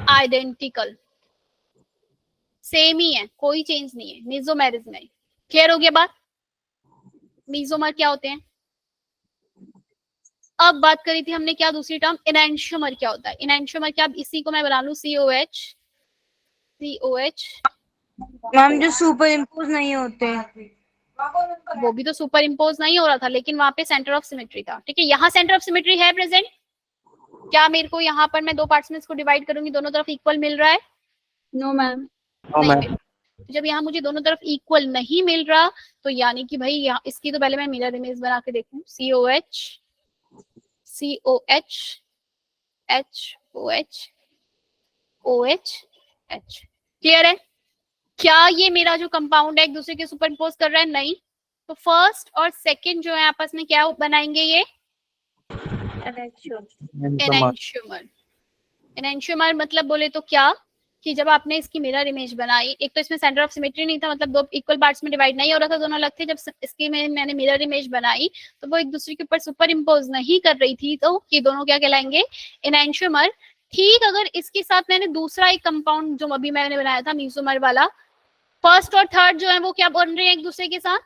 आइडेंटिकल, सेम ही है, कोई चेंज नहीं है, मीजोमेरिज्म है। क्लियर हो गया बात? मीजोमर क्या होते हैं? अब बात करी थी हमने क्या दूसरी टर्म, इनैंशियोमर क्या होता है? इनैंशियोमर क्या, इसी को मैं बना लूं COH, मैम जो सुपर इम्पोज नहीं होते, वो भी तो सुपर इम्पोज नहीं हो रहा था, लेकिन वहां पे सेंटर ऑफ सिमेट्री था। ठीक है, यहाँ सेंटर ऑफ सिमेट्री है प्रेजेंट? क्या मेरे को यहाँ पर मैं दो पार्ट्स में इसको डिवाइड करूंगी, दोनों तरफ इक्वल मिल रहा है? No ma'am. नहीं मिल। जब यहाँ मुझे दोनों तरफ इक्वल नहीं मिल रहा, तो यानी कि भाई यहाँ इसकी तो पहले मैं मिरर इमेज बना के देखूं, COH HOH OH H। Clear है? क्या ये मेरा जो कंपाउंड है एक दूसरे के सुपर इम्पोज कर रहा है? नहीं। तो फर्स्ट और सेकंड जो है आपस में क्या बनाएंगे? ये एनेंशियोमर। एनेंशियोमर मतलब बोले तो क्या, कि जब आपने इसकी मिरर इमेज बनाई, एक तो इसमें सेंटर ऑफ सिमेट्री नहीं था, मतलब दो इक्वल पार्ट्स में डिवाइड नहीं हो रहा था, दोनों अलग थे। जब इसकी मैंने मिरर इमेज बनाई तो वो एक दूसरे के ऊपर सुपर इम्पोज नहीं कर रही थी, तो ये दोनों क्या कहलाएंगे, एनैंशियोमर। ठीक, अगर इसके साथ मैंने दूसरा एक कंपाउंड जो अभी मैंने बनाया था मीसोमर वाला, फर्स्ट और थर्ड जो है वो क्या बन रहे हैं एक दूसरे के साथ,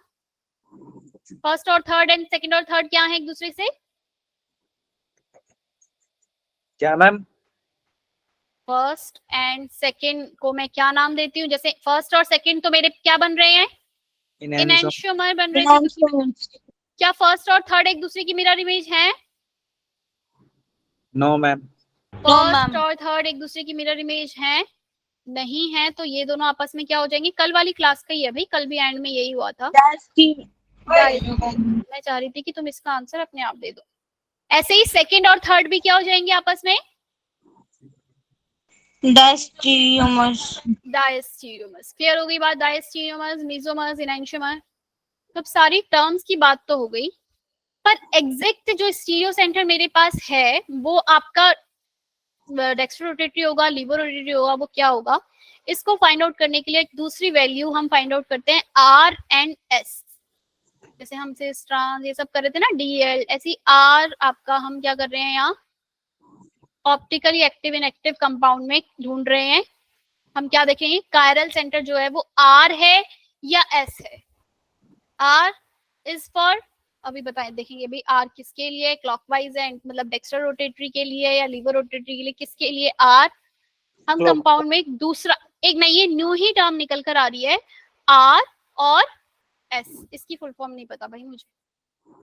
फर्स्ट और थर्ड एंड सेकंड और थर्ड क्या है एक दूसरे से, क्या मैम? फर्स्ट एंड सेकंड को मैं क्या नाम देती हूँ, जैसे फर्स्ट और सेकंड तो मेरे क्या बन रहे हैं, एनैंशियोमर बन रहे हैं। क्या फर्स्ट और थर्ड एक दूसरे की मिरर इमेज है? No ma'am. फर्स्ट और थर्ड एक दूसरे की मिरर इमेज है? नहीं है। तो ये दोनों आपस में क्या हो जाएंगे, कल वाली क्लास का ही है भाई, कल भी एंड में यही हुआ था। मैं चाह रही थी कि तुम इसका आंसर अपने आप दे दो। ऐसे ही सेकंड और थर्ड भी क्या हो जाएंगे आपस में, डायस्टीरियोमर्स। डायस्टीरियोमर्स। क्लियर हो गई बात, डायस्टीरियोमर्स, मीसोमर्स, एनैंशियोमर। अब सारी टर्म्स की बात तो हो गई, पर एग्जैक्ट जो स्टीरियो सेंटर मेरे पास है वो आपका डेक्स्ट्रो रोटेटरी होगा, लीवर रोटेटरी होगा, वो क्या होगा, इसको फाइंड आउट करने के लिए एक दूसरी वैल्यू हम फाइंड आउट करते हैं, आर एंड एस। जैसे हम सिस ट्रांस ये सब कर रहे थे ना, डीएल, ऐसी आर आपका हम क्या कर रहे हैं यहाँ, ऑप्टिकली एक्टिव इनएक्टिव कंपाउंड में ढूंढ रहे हैं। हम क्या देखेंगे, कायरल सेंटर जो है वो आर है या एस है। आर इज फॉर, अभी बताएं, देखेंगे भाई आर किसके लिए, क्लॉकवाइज है मतलब डेक्स्ट्रो रोटेटरी के लिए या लीवर रोटेटरी के लिए, किसके लिए आर। हम कंपाउंड में एक दूसरा, एक नहीं ये न्यू ही टर्म निकल कर आ रही है, आर और एस। इसकी फुल फॉर्म नहीं पता भाई मुझे,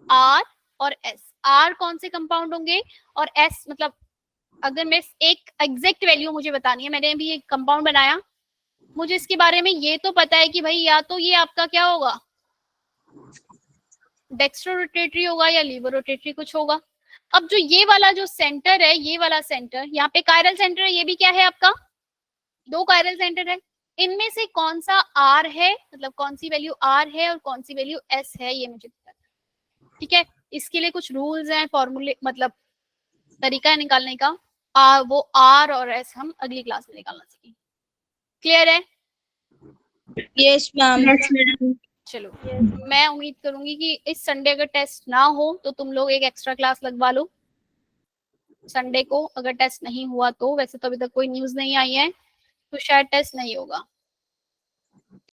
आर और एस। आर कौन से कंपाउंड होंगे और एस मतलब, अगर मैं एक एग्जैक्ट वैल्यू मुझे बतानी है, मैंने अभी एक कंपाउंड बनाया, मुझे इसके बारे में ये तो पता है कि भाई या तो ये आपका क्या होगा, डेक्स्ट्रो रोटेटरी होगा या लीवर रोटेटरी कुछ होगा। अब जो ये वाला जो सेंटर है, ये वाला सेंटर, यहाँ पे कायरल सेंटर है, ये भी क्या है आपका, दो कायरल सेंटर है। इनमें से कौन सा आर है, मतलब कौन सी वैल्यू आर है और कौन सी वैल्यू एस है, ये मुझे पता है। ठीक है, इसके लिए कुछ रूल्स हैं, फॉर्मूले, मतलब तरीका है निकालने का। वो आर और एस हम अगली क्लास में निकालना सीखेंगे। क्लियर है? Yes ma'am. चलो, मैं उम्मीद करूंगी कि इस संडे अगर टेस्ट ना हो तो तुम लोग एक एक्स्ट्रा क्लास लगवा लो संडे को। अगर टेस्ट नहीं हुआ तो, वैसे तो अभी तक कोई न्यूज नहीं आई है तो शायद टेस्ट नहीं होगा।